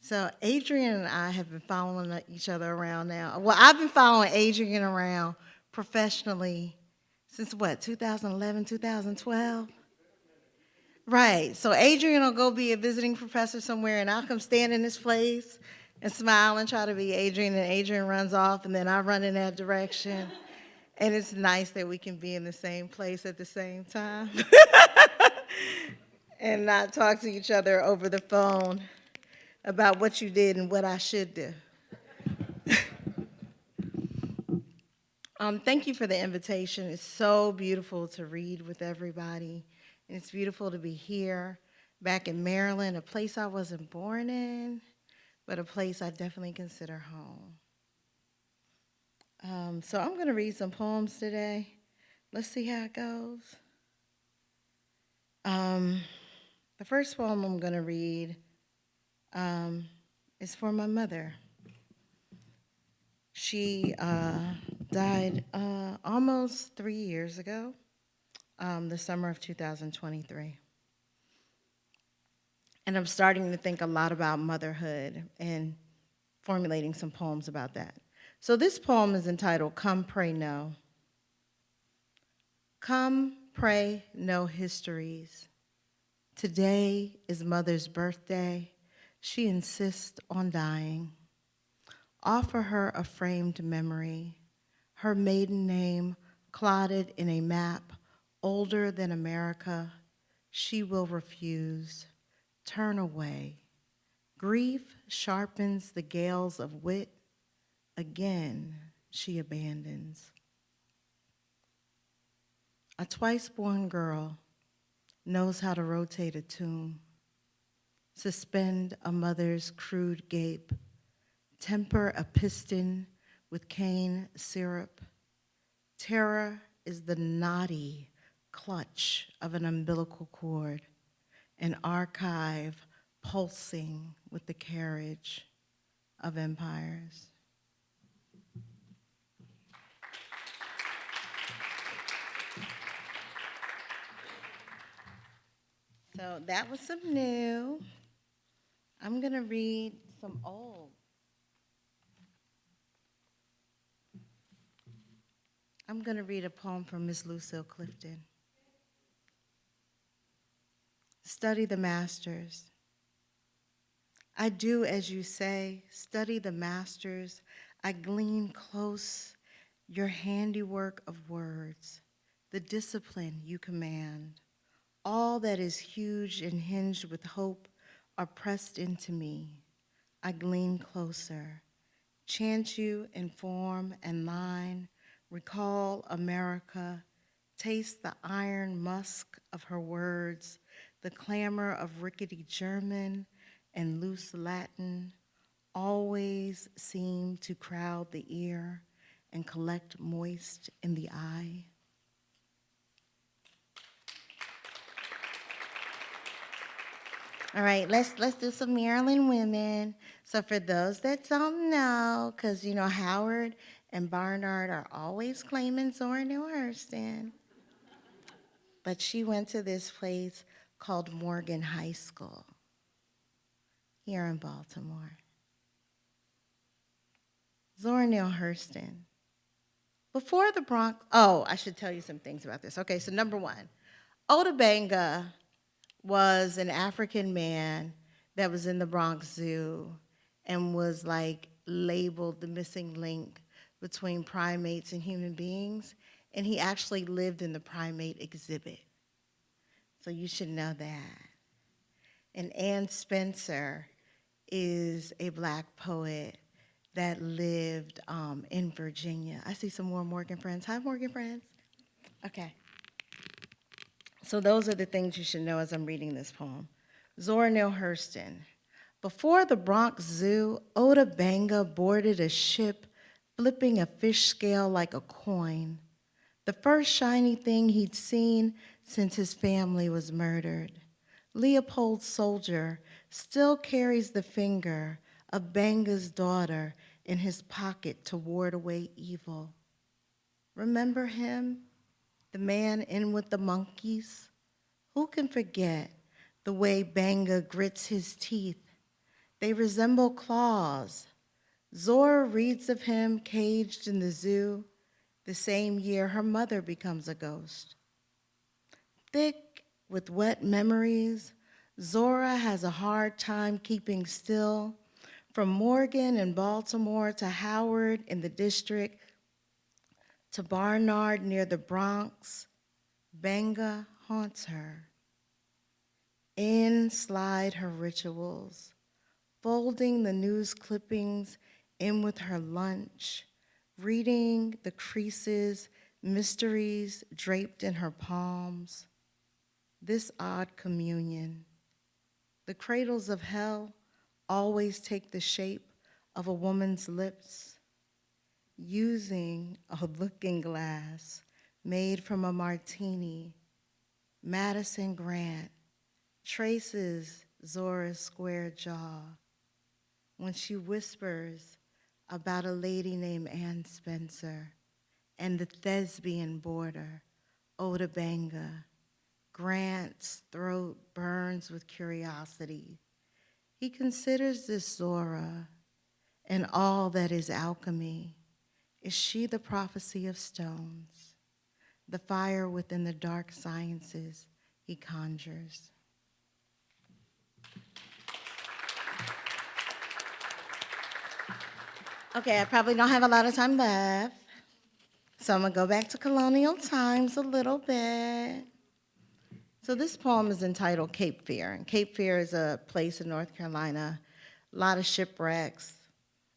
So Adrian and I have been following each other around now. Well, I've been following Adrian around professionally since what, 2011, 2012? Right. So Adrian will go be a visiting professor somewhere, and I'll come stand in his place and smile and try to be Adrian, and Adrian runs off, and then I run in that direction. And it's nice that we can be in the same place at the same time. And not talk to each other over the phone about what you did and what I should do. Thank you for the invitation. It's so beautiful to read with everybody. And it's beautiful to be here, back in Maryland, a place I wasn't born in, but a place I definitely consider home. So I'm going to read some poems today. Let's see how it goes. The first poem I'm going to read is for my mother. She died almost 3 years ago, the summer of 2023. And I'm starting to think a lot about motherhood and formulating some poems about that. So this poem is entitled Come Pray No. Come pray no histories. Today is Mother's birthday. She insists on dying. Offer her a framed memory, her maiden name clotted in a map older than America. She will refuse, turn away. Grief sharpens the gales of wit. Again, she abandons. A twice-born girl knows how to rotate a tomb, suspend a mother's crude gape, temper a piston with cane syrup. Terror is the knotty clutch of an umbilical cord, an archive pulsing with the carriage of empires. So that was some new. I'm going to read some old. I'm going to read a poem from Miss Lucille Clifton. Study the masters. I do as you say, study the masters. I glean close your handiwork of words, the discipline you command. All that is huge and hinged with hope are pressed into me. I glean closer, chant you in form and line, recall America, taste the iron musk of her words, the clamor of rickety German and loose Latin, always seem to crowd the ear and collect moist in the eye. All right, let's do some Maryland women. So for those that don't know, because you know Howard and Barnard are always claiming Zora Neale Hurston, but she went to this place called Morgan High School here in Baltimore. Zora Neale Hurston. Before the Bronx, oh, I should tell you some things about this. Okay, so number one, Ota Benga was an African man that was in the Bronx Zoo and was like labeled the missing link between primates and human beings. And he actually lived in the primate exhibit. So you should know that. And Ann Spencer is a Black poet that lived in Virginia. I see some more Morgan friends. Hi, Morgan friends. Okay. So those are the things you should know as I'm reading this poem. Zora Neale Hurston. Before the Bronx Zoo, Ota Benga boarded a ship, flipping a fish scale like a coin. The first shiny thing he'd seen since his family was murdered. Leopold Soldier still carries the finger of Benga's daughter in his pocket to ward away evil. Remember him? The man in with the monkeys? Who can forget the way Benga grits his teeth? They resemble claws. Zora reads of him caged in the zoo the same year her mother becomes a ghost. Thick with wet memories, Zora has a hard time keeping still. From Morgan in Baltimore to Howard in the district to Barnard near the Bronx, Benga haunts her. In slide her rituals, folding the news clippings in with her lunch, reading the creases, mysteries draped in her palms. This odd communion. The cradles of hell always take the shape of a woman's lips. Using a looking glass made from a martini, Madison Grant traces Zora's square jaw when she whispers about a lady named Ann Spencer and the thespian boarder, Ota Benga. Grant's throat burns with curiosity. He considers this Zora and all that is alchemy. Is she the prophecy of stones, the fire within the dark sciences he conjures? Okay, I probably don't have a lot of time left, so I'm gonna go back to colonial times a little bit. So this poem is entitled Cape Fear, and Cape Fear is a place in North Carolina, a lot of shipwrecks,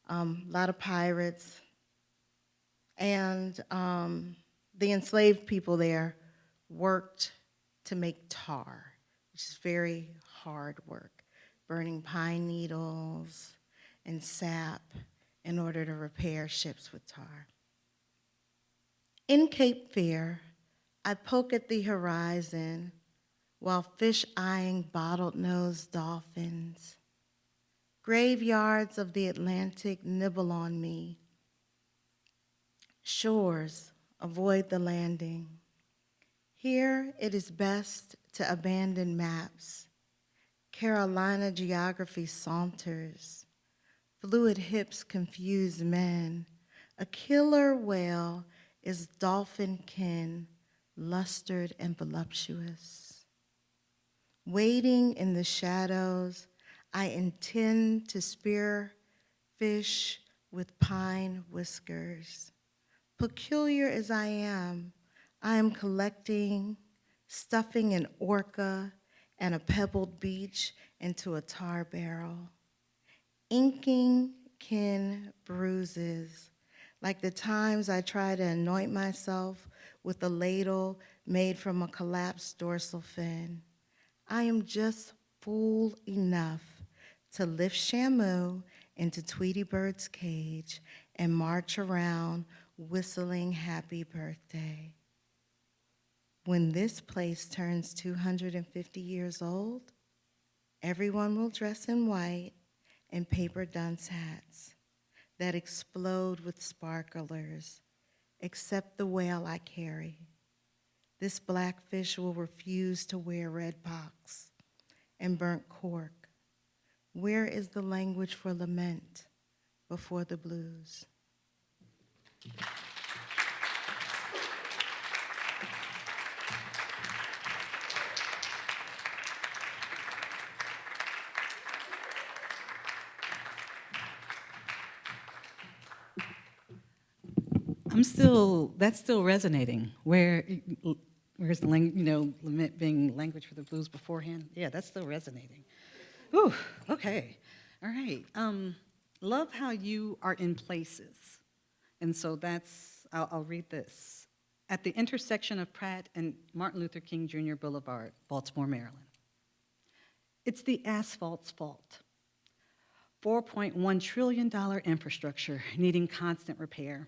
a lot of pirates, and the enslaved people there worked to make tar, which is very hard work, burning pine needles and sap in order to repair ships with tar. In Cape Fear, I poke at the horizon while fish eyeing bottle-nosed dolphins. Graveyards of the Atlantic nibble on me. Shores avoid the landing. Here it is best to abandon maps. Carolina geography saunters. Fluid hips confuse men. A killer whale is dolphin-kin, lustered and voluptuous. Waiting in the shadows, I intend to spear fish with pine whiskers. Peculiar as I am collecting, stuffing an orca and a pebbled beach into a tar barrel. Inking kin bruises, like the times I try to anoint myself with a ladle made from a collapsed dorsal fin. I am just fool enough to lift Shamu into Tweety Bird's cage and march around whistling happy birthday. When this place turns 250 years old, everyone will dress in white and paper dunce hats that explode with sparklers, except the whale I carry. This blackfish will refuse to wear red box and burnt cork. Where is the language for lament before the blues? That's still resonating. Where's the lament being language for the blues beforehand? Yeah, that's still resonating. Ooh, okay, all right. Love how you are in places. And so I'll read this. At the intersection of Pratt and Martin Luther King Jr. Boulevard, Baltimore, Maryland. It's the asphalt's fault. $4.1 trillion infrastructure needing constant repair.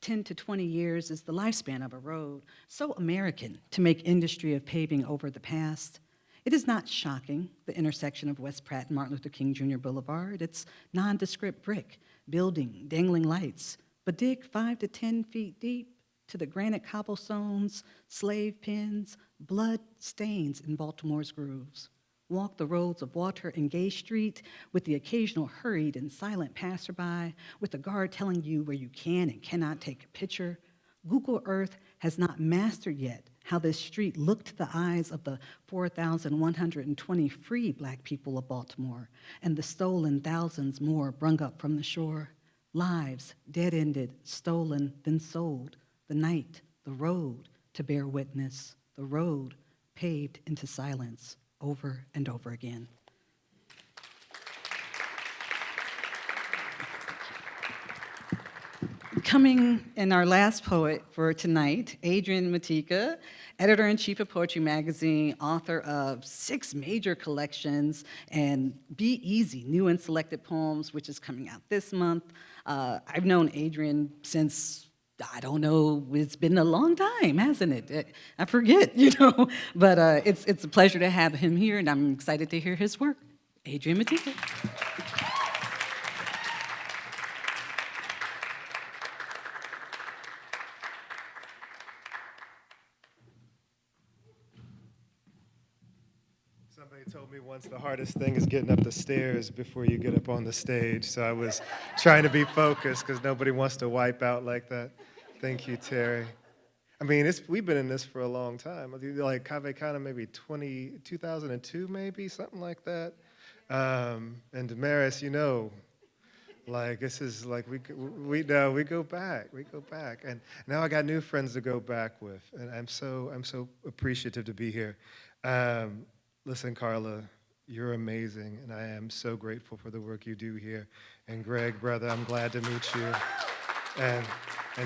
10 to 20 years is the lifespan of a road, so American to make industry of paving over the past. It is not shocking, the intersection of West Pratt and Martin Luther King Jr. Boulevard. It's nondescript brick, building, dangling lights, but dig 5 to 10 feet deep to the granite cobblestones, slave pens, blood stains in Baltimore's grooves. Walk the roads of Water and Gay Street with the occasional hurried and silent passerby, with a guard telling you where you can and cannot take a picture. Google Earth has not mastered yet how this street looked to the eyes of the 4,120 free Black people of Baltimore and the stolen thousands more brung up from the shore. Lives dead-ended, stolen, then sold. The night, the road to bear witness, the road paved into silence over and over again. Coming in our last poet for tonight, Adrian Matejka, editor-in-chief of Poetry Magazine, author of 6 major collections, and Be Easy, New and Selected Poems, which is coming out this month. I've known Adrian since, I don't know, it's been a long time, hasn't it? I forget, but it's a pleasure to have him here, and I'm excited to hear his work. Adrian Matejka. Somebody told me once the hardest thing is getting up the stairs before you get up on the stage, so I was trying to be focused because nobody wants to wipe out like that. Thank you, Teri. I mean, we've been in this for a long time. Like Cave Canem, maybe 2002, maybe, something like that. And DaMaris, like this is like we go back, and now I got new friends to go back with, and I'm so appreciative to be here. Listen, Carla, you're amazing, and I am so grateful for the work you do here. And Greg, brother, I'm glad to meet you, and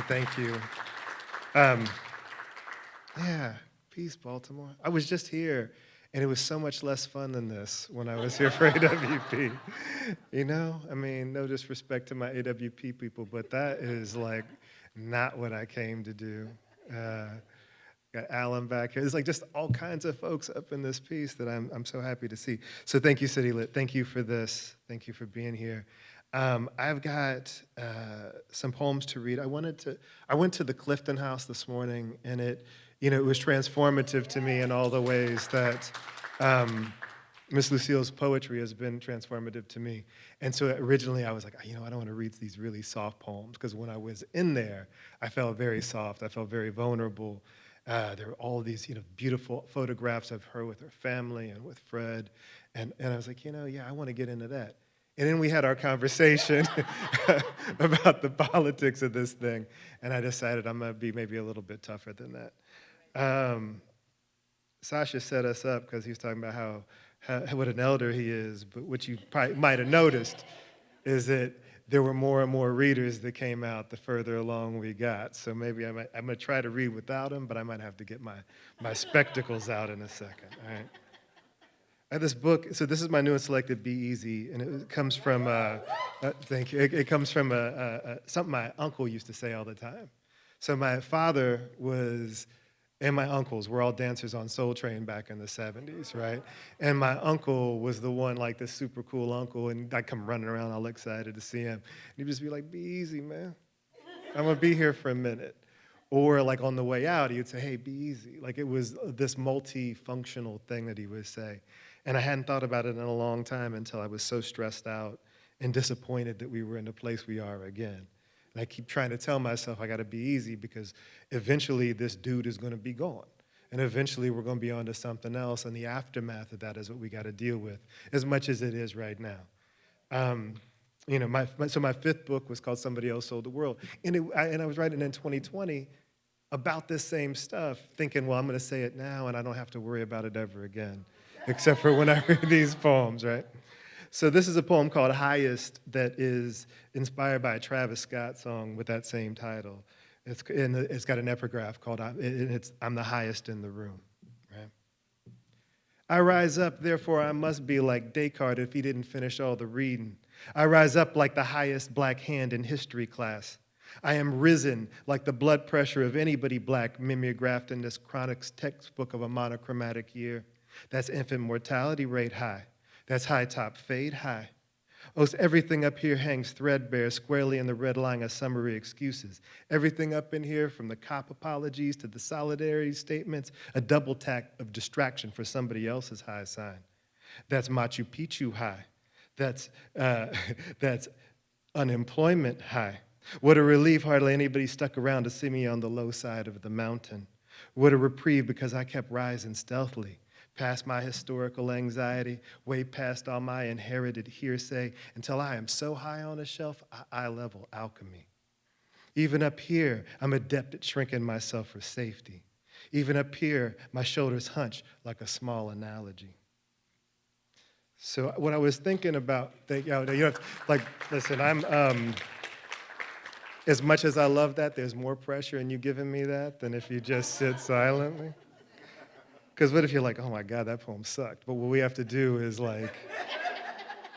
thank you. Yeah, peace, Baltimore. I was just here, and it was so much less fun than this when I was here for AWP. I mean, no disrespect to my AWP people, but that is like not what I came to do. Got Alan back here. There's like just all kinds of folks up in this piece that I'm so happy to see. So thank you, CityLit. Thank you for this. Thank you for being here. I've got some poems to read. I went to the Clifton House this morning, and it was transformative to me in all the ways that, Miss Lucille's poetry has been transformative to me. And so originally I was like, I don't want to read these really soft poems, because when I was in there, I felt very soft. I felt very vulnerable. There were all these, beautiful photographs of her with her family and with Fred. And I was like, I want to get into that. And then we had our conversation about the politics of this thing. And I decided I'm going to be maybe a little bit tougher than that. Sacha set us up because he was talking about how what an elder he is, but what you probably might have noticed is that there were more and more readers that came out the further along we got. So maybe I'm going to try to read without them, but I might have to get my spectacles out in a second. All right. I have this book. So this is my new and selected Be Easy, and it comes from, thank you, it comes from something my uncle used to say all the time. So my father and my uncles were all dancers on Soul Train back in the 70s, right? And my uncle was the one, like the super cool uncle, and I'd come running around all excited to see him. And he'd just be like, be easy, man. I'm gonna be here for a minute. Or like on the way out, he would say, hey, be easy. Like it was this multifunctional thing that he would say. And I hadn't thought about it in a long time until I was so stressed out and disappointed that we were in the place we are again. And I keep trying to tell myself I gotta be easy, because eventually this dude is gonna be gone. And eventually we're gonna be on to something else, and the aftermath of that is what we gotta deal with, as much as it is right now. So my fifth book was called Somebody Else Sold the World. And I was writing in 2020 about this same stuff, thinking, well, I'm gonna say it now and I don't have to worry about it ever again, except for when I read these poems, right? So this is a poem called Highest that is inspired by a Travis Scott song with that same title. It's got an epigraph called, I'm the highest in the room, right? I rise up, therefore I must be like Descartes if he didn't finish all the reading. I rise up like the highest black hand in history class. I am risen like the blood pressure of anybody black mimeographed in this chronic textbook of a monochromatic year. That's infant mortality rate high. That's high top fade high. Oh, so everything up here hangs threadbare squarely in the red line of summary excuses. Everything up in here, from the cop apologies to the solidarity statements, a double tack of distraction for somebody else's high sign. That's Machu Picchu high. That's unemployment high. What a relief hardly anybody stuck around to see me on the low side of the mountain. What a reprieve, because I kept rising stealthily, past my historical anxiety, way past all my inherited hearsay, until I am so high on a shelf, eye level alchemy. Even up here, I'm adept at shrinking myself for safety. Even up here, my shoulders hunch like a small analogy. So what I was thinking about, listen, I'm, as much as I love that, there's more pressure in you giving me that than if you just sit silently. Because what if you're like, oh my God, that poem sucked. But what we have to do is like,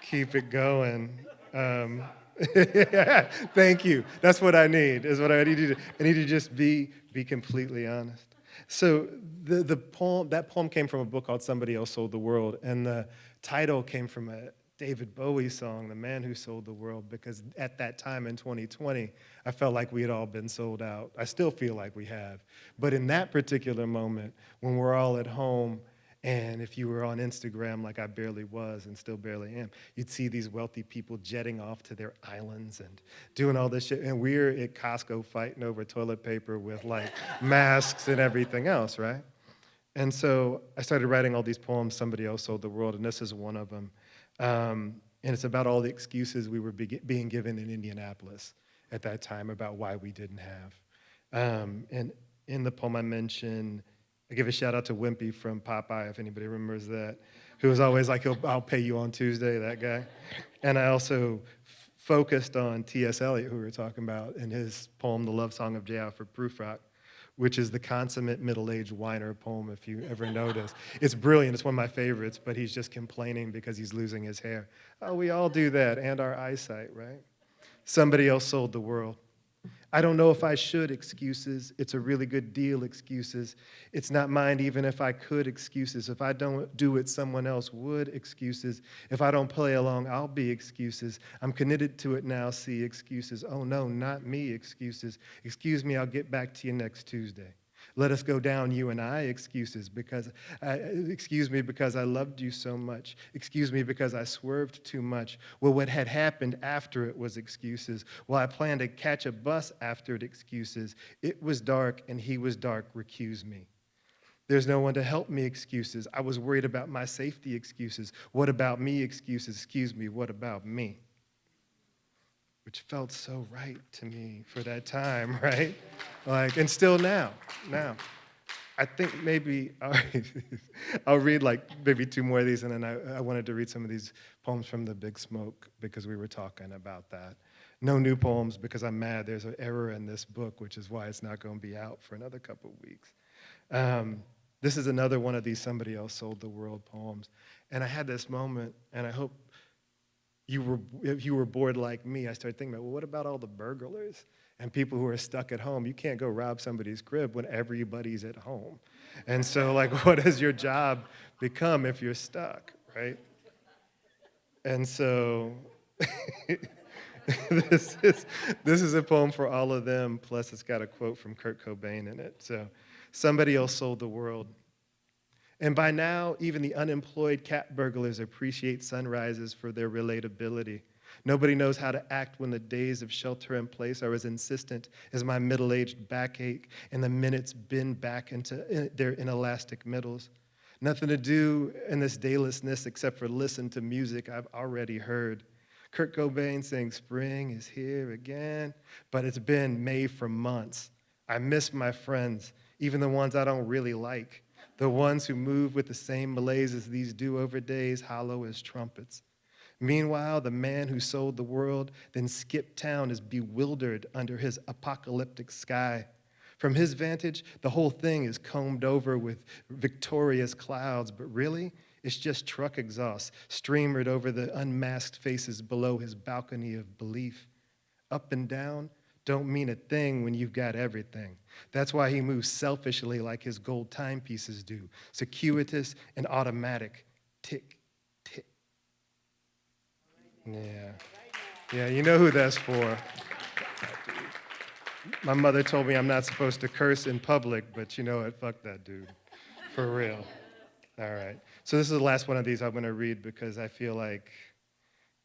keep it going. Thank you. That's what I need, is what I need to do. I need to just be completely honest. So that poem came from a book called Somebody Else Sold the World. And the title came from a David Bowie song, The Man Who Sold the World, because at that time in 2020, I felt like we had all been sold out. I still feel like we have. But in that particular moment, when we're all at home, and if you were on Instagram like I barely was and still barely am, you'd see these wealthy people jetting off to their islands and doing all this shit. And we're at Costco fighting over toilet paper with like masks and everything else, right? And so I started writing all these poems, Somebody Else Sold the World, and this is one of them. And it's about all the excuses we were being given in Indianapolis at that time about why we didn't have. And in the poem I mentioned, I give a shout out to Wimpy from Popeye, if anybody remembers that, who was always like, I'll pay you on Tuesday, that guy. And I also focused on T.S. Eliot, who we were talking about, in his poem, The Love Song of J. Alfred Prufrock, which is the consummate middle-aged whiner poem, if you ever notice. It's brilliant, it's one of my favorites, but he's just complaining because he's losing his hair. Oh, we all do that, and our eyesight, right? Somebody else sold the world. I don't know if I should, excuses. It's a really good deal, excuses. It's not mine even if I could, excuses. If I don't do it, someone else would, excuses. If I don't play along, I'll be, excuses. I'm committed to it now, see, excuses. Oh no, not me, excuses. Excuse me, I'll get back to you next Tuesday. Let us go down, you and I, excuses, excuse me because I loved you so much. Excuse me because I swerved too much. Well, what had happened after it was excuses. Well, I planned to catch a bus after it, excuses. It was dark and he was dark, recuse me. There's no one to help me, excuses. I was worried about my safety, excuses. What about me, excuses? Excuse me, what about me? Which felt so right to me for that time, right? Like, and still now. I think maybe, all right, I'll read like maybe two more of these, and then I wanted to read some of these poems from The Big Smoke because we were talking about that. No new poems because I'm mad there's an error in this book, which is why it's not going to be out for another couple of weeks. This is another one of these Somebody Else Sold the World poems. And I had this moment, and I hope if you were bored like me, I started thinking about, well, what about all the burglars and people who are stuck at home? You can't go rob somebody's crib when everybody's at home. And so, like, what does your job become if you're stuck, right? And so this is a poem for all of them, plus it's got a quote from Kurt Cobain in it. So, somebody else sold the world. And by now, even the unemployed cat burglars appreciate sunrises for their relatability. Nobody knows how to act when the days of shelter in place are as insistent as my middle-aged backache and the minutes bend back into their inelastic middles. Nothing to do in this daylessness except for listen to music I've already heard. Kurt Cobain saying spring is here again, but it's been May for months. I miss my friends, even the ones I don't really like. The ones who move with the same malaise as these do-over days, hollow as trumpets. Meanwhile, the man who sold the world, then skipped town, is bewildered under his apocalyptic sky. From his vantage, the whole thing is combed over with victorious clouds, but really, it's just truck exhaust streamered over the unmasked faces below his balcony of belief. Up and down don't mean a thing when you've got everything. That's why he moves selfishly like his gold timepieces do, circuitous and automatic. Tick, tick. Yeah, you know who that's for. My mother told me I'm not supposed to curse in public, but you know what? Fuck that dude. For real. All right. So this is the last one of these I'm going to read because I feel like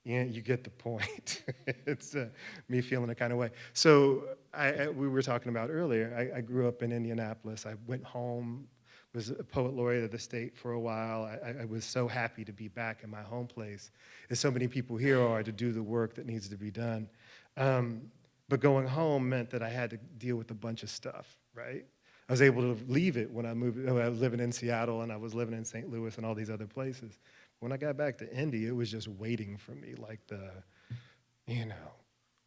you get the point. It's me feeling a kind of way. So we were talking about earlier, I grew up in Indianapolis. I went home, was a poet laureate of the state for a while. I was so happy to be back in my home place, as so many people here are, to do the work that needs to be done. But going home meant that I had to deal with a bunch of stuff, right? I was able to leave it when I moved. I was living in Seattle and I was living in St. Louis and all these other places. When I got back to Indy, it was just waiting for me, like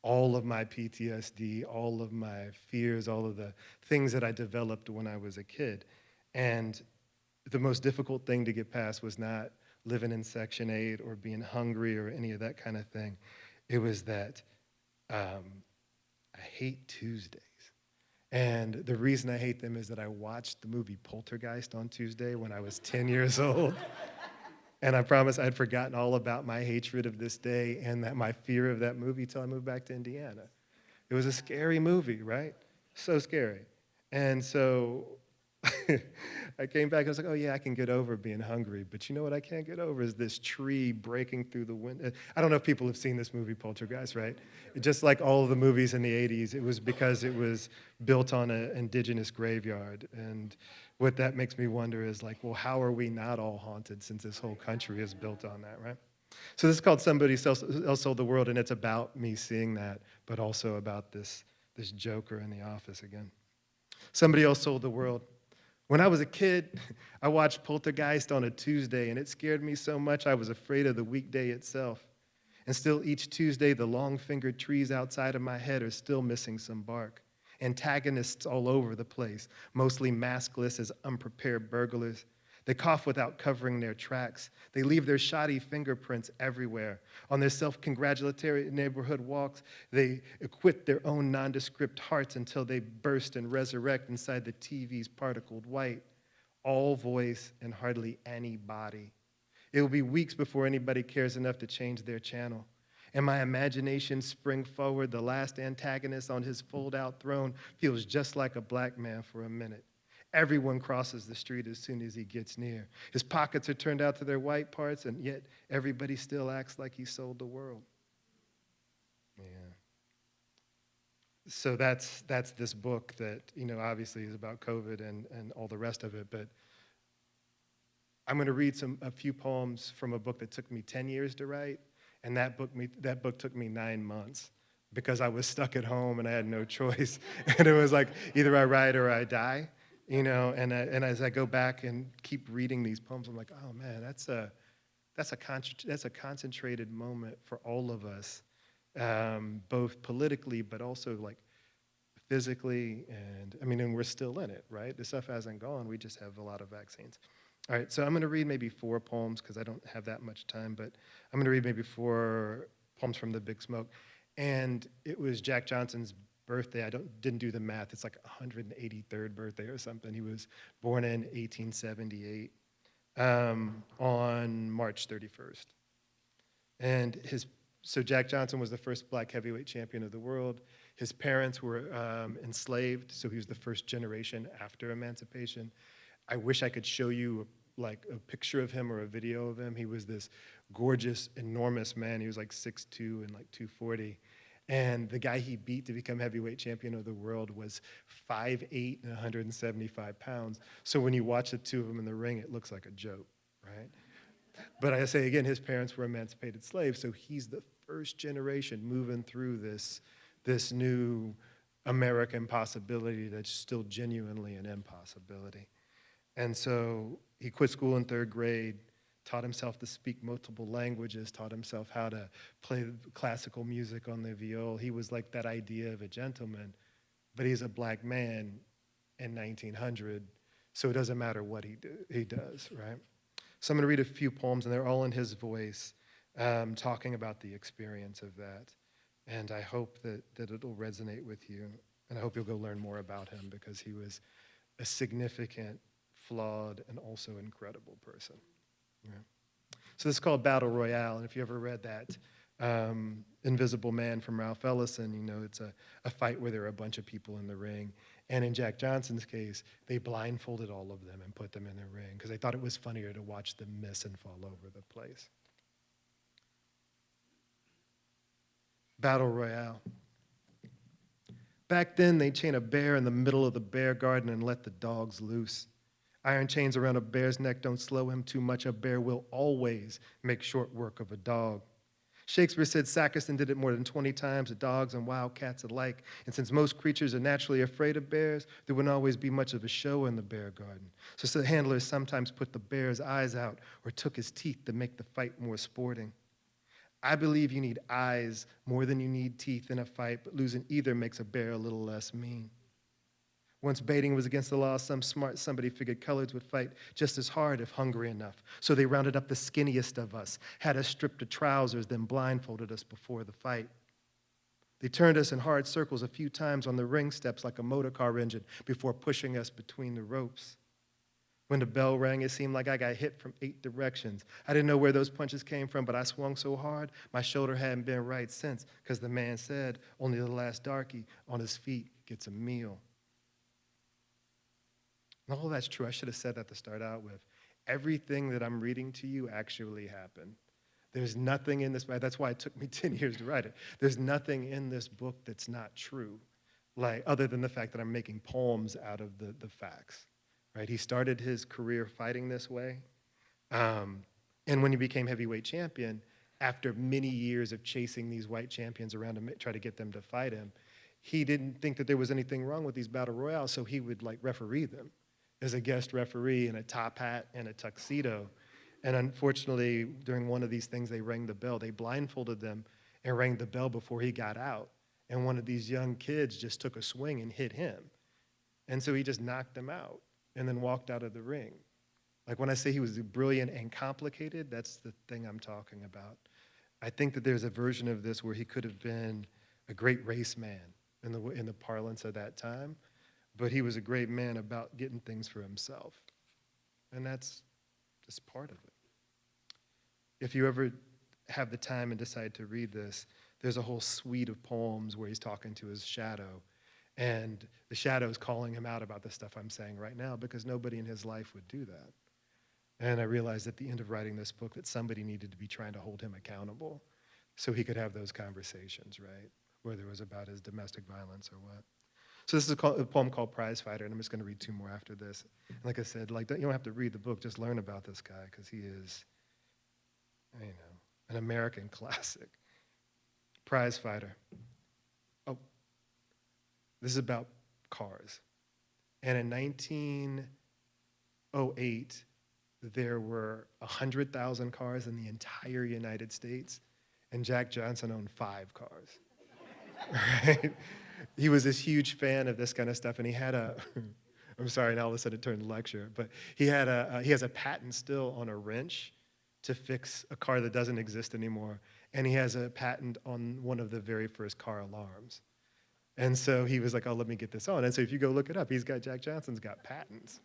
all of my PTSD, all of my fears, all of the things that I developed when I was a kid. And the most difficult thing to get past was not living in Section 8 or being hungry or any of that kind of thing. It was that I hate Tuesdays. And the reason I hate them is that I watched the movie Poltergeist on Tuesday when I was 10 years old. And I promise I'd forgotten all about my hatred of this day and that my fear of that movie till I moved back to Indiana. It was a scary movie, right? So scary. And so I came back and I was like, oh yeah, I can get over being hungry. But you know what I can't get over is this tree breaking through the window. I don't know if people have seen this movie Poltergeist, right? Just like all of the movies in the 80s, it was because it was built on an indigenous graveyard. And what that makes me wonder is like, well, how are we not all haunted since this whole country is built on that, right? So this is called Somebody Else Sold the World, and it's about me seeing that, but also about this joker in the office again. Somebody else sold the world. When I was a kid, I watched Poltergeist on a Tuesday, and it scared me so much I was afraid of the weekday itself. And still each Tuesday, the long-fingered trees outside of my head are still missing some bark. Antagonists all over the place, mostly maskless as unprepared burglars. They cough without covering their tracks. They leave their shoddy fingerprints everywhere. On their self-congratulatory neighborhood walks, they acquit their own nondescript hearts until they burst and resurrect inside the TV's particled white. All voice and hardly any body. It will be weeks before anybody cares enough to change their channel. And my imagination spring forward, the last antagonist on his fold-out throne feels just like a black man for a minute. Everyone crosses the street as soon as he gets near. His pockets are turned out to their white parts, and yet everybody still acts like he sold the world. Yeah. So that's this book that, obviously is about COVID and all the rest of it, but I'm going to read a few poems from a book that took me 10 years to write, and that book took me 9 months because I was stuck at home and I had no choice. And it was like, either I write or I die, and as I go back and keep reading these poems, I'm like, oh man, that's a concentrated moment for all of us, both politically, but also like physically, and we're still in it, right? The stuff hasn't gone, we just have a lot of vaccines. All right, so I'm gonna read maybe 4 poems because I don't have that much time, but I'm gonna read maybe 4 poems from the Big Smoke. And it was Jack Johnson's birthday. I didn't do the math. It's like 183rd birthday or something. He was born in 1878 on March 31st. And so Jack Johnson was the first black heavyweight champion of the world. His parents were enslaved, so he was the first generation after emancipation. I wish I could show you like a picture of him or a video of him. He was this gorgeous, enormous man. He was like 6'2" and like 240. And the guy he beat to become heavyweight champion of the world was 5'8" and 175 pounds. So when you watch the two of them in the ring, it looks like a joke, right? But I say again, his parents were emancipated slaves, so he's the first generation moving through this new American possibility that's still genuinely an impossibility. And so he quit school in 3rd grade, taught himself to speak multiple languages, taught himself how to play classical music on the viol. He was like that idea of a gentleman, but he's a black man in 1900, so it doesn't matter what he does, right? So I'm gonna read a few poems, and they're all in his voice, talking about the experience of that. And I hope that it'll resonate with you, and I hope you'll go learn more about him because he was a significant, flawed, and also incredible person. Yeah. So this is called Battle Royale, and if you ever read that Invisible Man from Ralph Ellison, it's a fight where there are a bunch of people in the ring. And in Jack Johnson's case, they blindfolded all of them and put them in the ring because they thought it was funnier to watch them miss and fall over the place. Battle Royale. Back then, they'd chain a bear in the middle of the bear garden and let the dogs loose. Iron chains around a bear's neck don't slow him too much. A bear will always make short work of a dog. Shakespeare said Sackerson did it more than 20 times to dogs and wild cats alike. And since most creatures are naturally afraid of bears, there wouldn't always be much of a show in the bear garden. So the handlers sometimes put the bear's eyes out or took his teeth to make the fight more sporting. I believe you need eyes more than you need teeth in a fight, but losing either makes a bear a little less mean. Once baiting was against the law, some smart somebody figured coloreds would fight just as hard if hungry enough. So they rounded up the skinniest of us, had us stripped to trousers, then blindfolded us before the fight. They turned us in hard circles a few times on the ring steps like a motor car engine before pushing us between the ropes. When the bell rang, it seemed like I got hit from 8 directions. I didn't know where those punches came from, but I swung so hard, my shoulder hadn't been right since, because the man said only the last darky on his feet gets a meal. And all that's true. I should have said that to start out with. Everything that I'm reading to you actually happened. There's nothing in this, that's why it took me 10 years to write it. There's nothing in this book that's not true, like other than the fact that I'm making poems out of the facts, right? He started his career fighting this way. And when he became heavyweight champion, after many years of chasing these white champions around to try to get them to fight him, he didn't think that there was anything wrong with these battle royales, so he would like referee them as a guest referee in a top hat and a tuxedo. And unfortunately, during one of these things, they rang the bell. They blindfolded them and rang the bell before he got out. And one of these young kids just took a swing and hit him. And so he just knocked him out and then walked out of the ring. Like when I say he was brilliant and complicated, that's the thing I'm talking about. I think that there's a version of this where he could have been a great race man in the parlance of that time, but he was a great man about getting things for himself. And that's just part of it. If you ever have the time and decide to read this, there's a whole suite of poems where he's talking to his shadow. And the shadow's calling him out about the stuff I'm saying right now because nobody in his life would do that. And I realized at the end of writing this book that somebody needed to be trying to hold him accountable so he could have those conversations, right? Whether it was about his domestic violence or what. So this is a poem called Prize Fighter, and I'm just going to read 2 more after this. And like I said, you don't have to read the book, just learn about this guy because he is, an American classic. Prize Fighter. Oh, this is about cars. And in 1908, there were 100,000 cars in the entire United States, and Jack Johnson owned 5 cars. Right? He was this huge fan of this kind of stuff, and he had I'm sorry, now all of a sudden it turned to lecture, but he has a patent still on a wrench to fix a car that doesn't exist anymore, and he has a patent on one of the very first car alarms. And so he was like, oh, let me get this on. And so if you go look it up, Jack Johnson's got patents.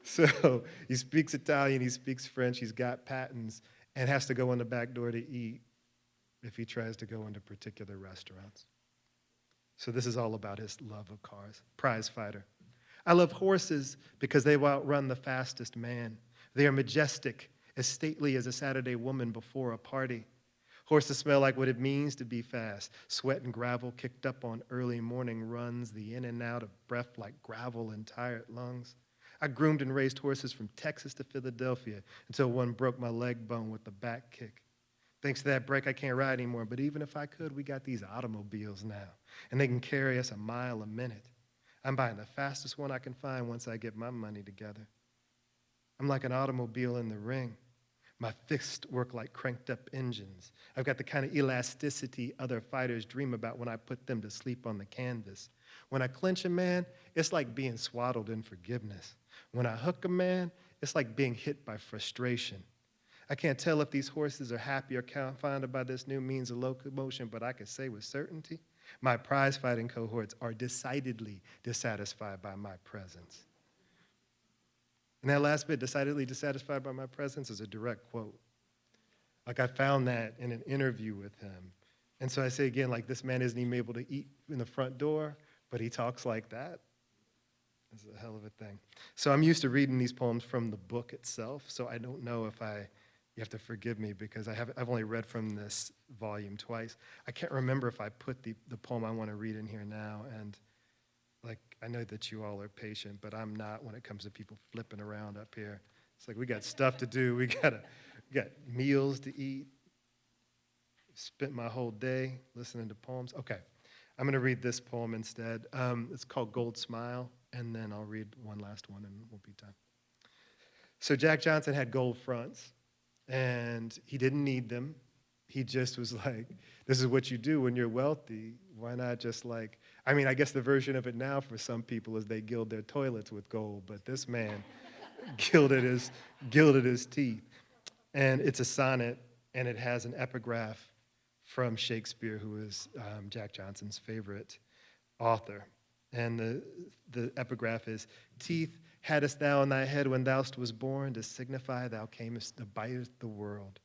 So he speaks Italian, he speaks French, he's got patents, and has to go in the back door to eat if he tries to go into particular restaurants. So this is all about his love of cars. Prize Fighter. I love horses because they will outrun the fastest man. They are majestic, as stately as a Saturday woman before a party. Horses smell like what it means to be fast. Sweat and gravel kicked up on early morning runs, the in and out of breath like gravel in tired lungs. I groomed and raised horses from Texas to Philadelphia until one broke my leg bone with the back kick. Thanks to that break, I can't ride anymore, but even if I could, we got these automobiles now, and they can carry us a mile a minute. I'm buying the fastest one I can find once I get my money together. I'm like an automobile in the ring. My fists work like cranked up engines. I've got the kind of elasticity other fighters dream about when I put them to sleep on the canvas. When I clinch a man, it's like being swaddled in forgiveness. When I hook a man, it's like being hit by frustration. I can't tell if these horses are happy or confounded by this new means of locomotion, but I can say with certainty, my prize fighting cohorts are decidedly dissatisfied by my presence. And that last bit, decidedly dissatisfied by my presence, is a direct quote. Like I found that in an interview with him. And so I say again, like this man isn't even able to eat in the front door, but he talks like that. It's a hell of a thing. So I'm used to reading these poems from the book itself, so I don't know if you have to forgive me because I've only read from this volume twice. I can't remember if I put the poem I want to read in here now, and like I know that you all are patient, but I'm not when it comes to people flipping around up here. It's like we got stuff to do. We got meals to eat. Spent my whole day listening to poems. Okay, I'm going to read this poem instead. It's called Gold Smile, and then I'll read one last one, and we'll be done. So Jack Johnson had gold fronts, and he didn't need them. He just was like, this is what you do when you're wealthy. Why not just like, I mean, I guess the version of it now for some people is they gild their toilets with gold, but this man gilded his teeth. And it's a sonnet, and it has an epigraph from Shakespeare, who is Jack Johnson's favorite author. And the epigraph is, teeth hadst thou in thy head when thou was born, to signify thou camest to bite the world.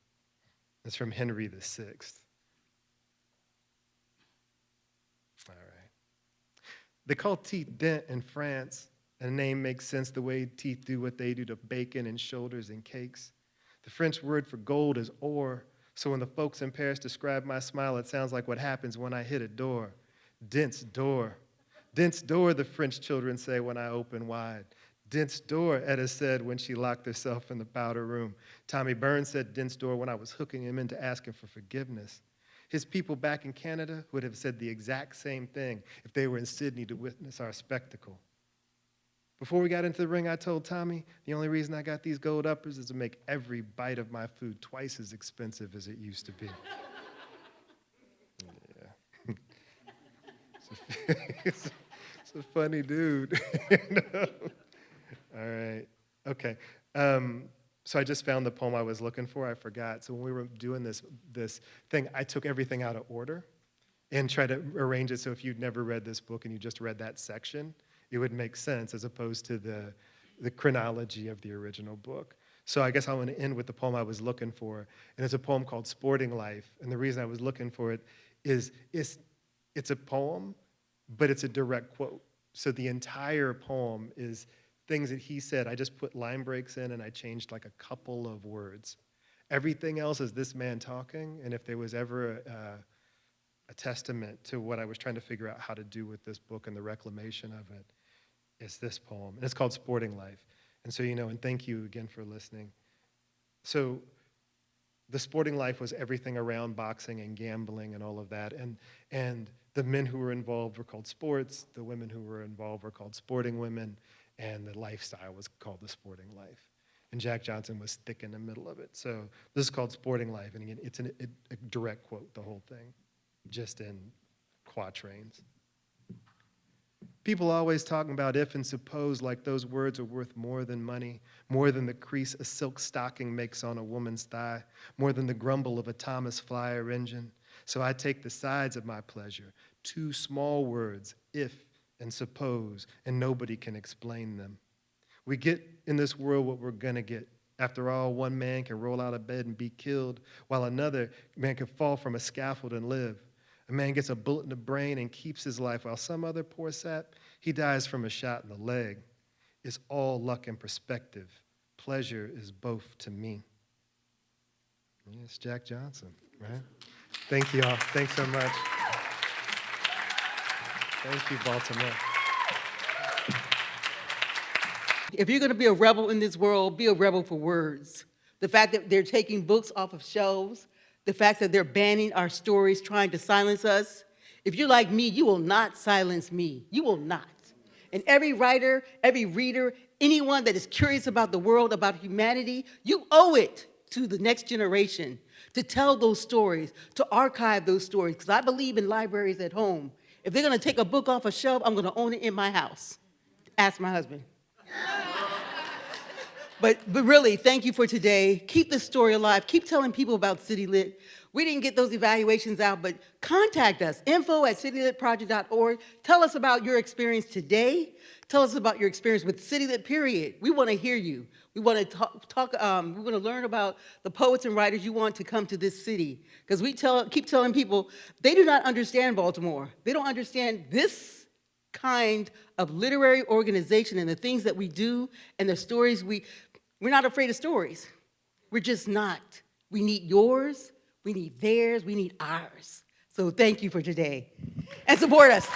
It's from Henry VI. All right. They call teeth dent in France, and the name makes sense the way teeth do what they do to bacon and shoulders and cakes. The French word for gold is or, so when the folks in Paris describe my smile, it sounds like what happens when I hit a door. Dent's door. Dent's door, the French children say when I open wide. Dent's door, Etta said when she locked herself in the powder room. Tommy Burns said Dent's door when I was hooking him into asking for forgiveness. His people back in Canada would have said the exact same thing if they were in Sydney to witness our spectacle. Before we got into the ring, I told Tommy, the only reason I got these gold uppers is to make every bite of my food twice as expensive as it used to be. Yeah. It's a funny dude. You know? All right. Okay. So I just found the poem I was looking for. I forgot. So when we were doing this thing, I took everything out of order and tried to arrange it so if you'd never read this book and you just read that section, it would make sense as opposed to the chronology of the original book. So I guess I want to end with the poem I was looking for, and it's a poem called Sporting Life. And the reason I was looking for it is it's a poem but it's a direct quote. So the entire poem is things that he said. I just put line breaks in and I changed like a couple of words. Everything else is this man talking, and if there was ever a testament to what I was trying to figure out how to do with this book and the reclamation of it, it's this poem. And it's called Sporting Life. And so, and thank you again for listening. So the sporting life was everything around boxing and gambling and all of that. And the men who were involved were called sports. The women who were involved were called sporting women. And the lifestyle was called the sporting life. And Jack Johnson was thick in the middle of it. So this is called Sporting Life. And again, it's a direct quote, the whole thing, just in quatrains. People always talking about if and suppose like those words are worth more than money, more than the crease a silk stocking makes on a woman's thigh, more than the grumble of a Thomas Flyer engine. So I take the sides of my pleasure, two small words, if and suppose, and nobody can explain them. We get in this world what we're gonna get. After all, one man can roll out of bed and be killed, while another man can fall from a scaffold and live. A man gets a bullet in the brain and keeps his life, while some other poor sap, he dies from a shot in the leg. It's all luck and perspective. Pleasure is both to me. It's Jack Johnson, right? Thank you all. Thanks so much. Thank you, Baltimore. If you're going to be a rebel in this world, be a rebel for words. The fact that they're taking books off of shelves, the fact that they're banning our stories, trying to silence us. If you're like me, you will not silence me. You will not. And every writer, every reader, anyone that is curious about the world, about humanity, you owe it to the next generation to tell those stories, to archive those stories. Because I believe in libraries at home. If they're going to take a book off a shelf, I'm going to own it in my house. Ask my husband. But really, thank you for today. Keep this story alive. Keep telling people about CityLit. We didn't get those evaluations out, but contact us, info@citylitproject.org. Tell us about your experience today. Tell us about your experience with CityLit, period. We want to hear you. We want to talk. We want to learn about the poets and writers you want to come to this city. Because we keep telling people, they do not understand Baltimore. They don't understand this kind of literary organization and the things that we do and the stories we're not afraid of stories. We're just not. We need yours, we need theirs, we need ours. So thank you for today. And support us.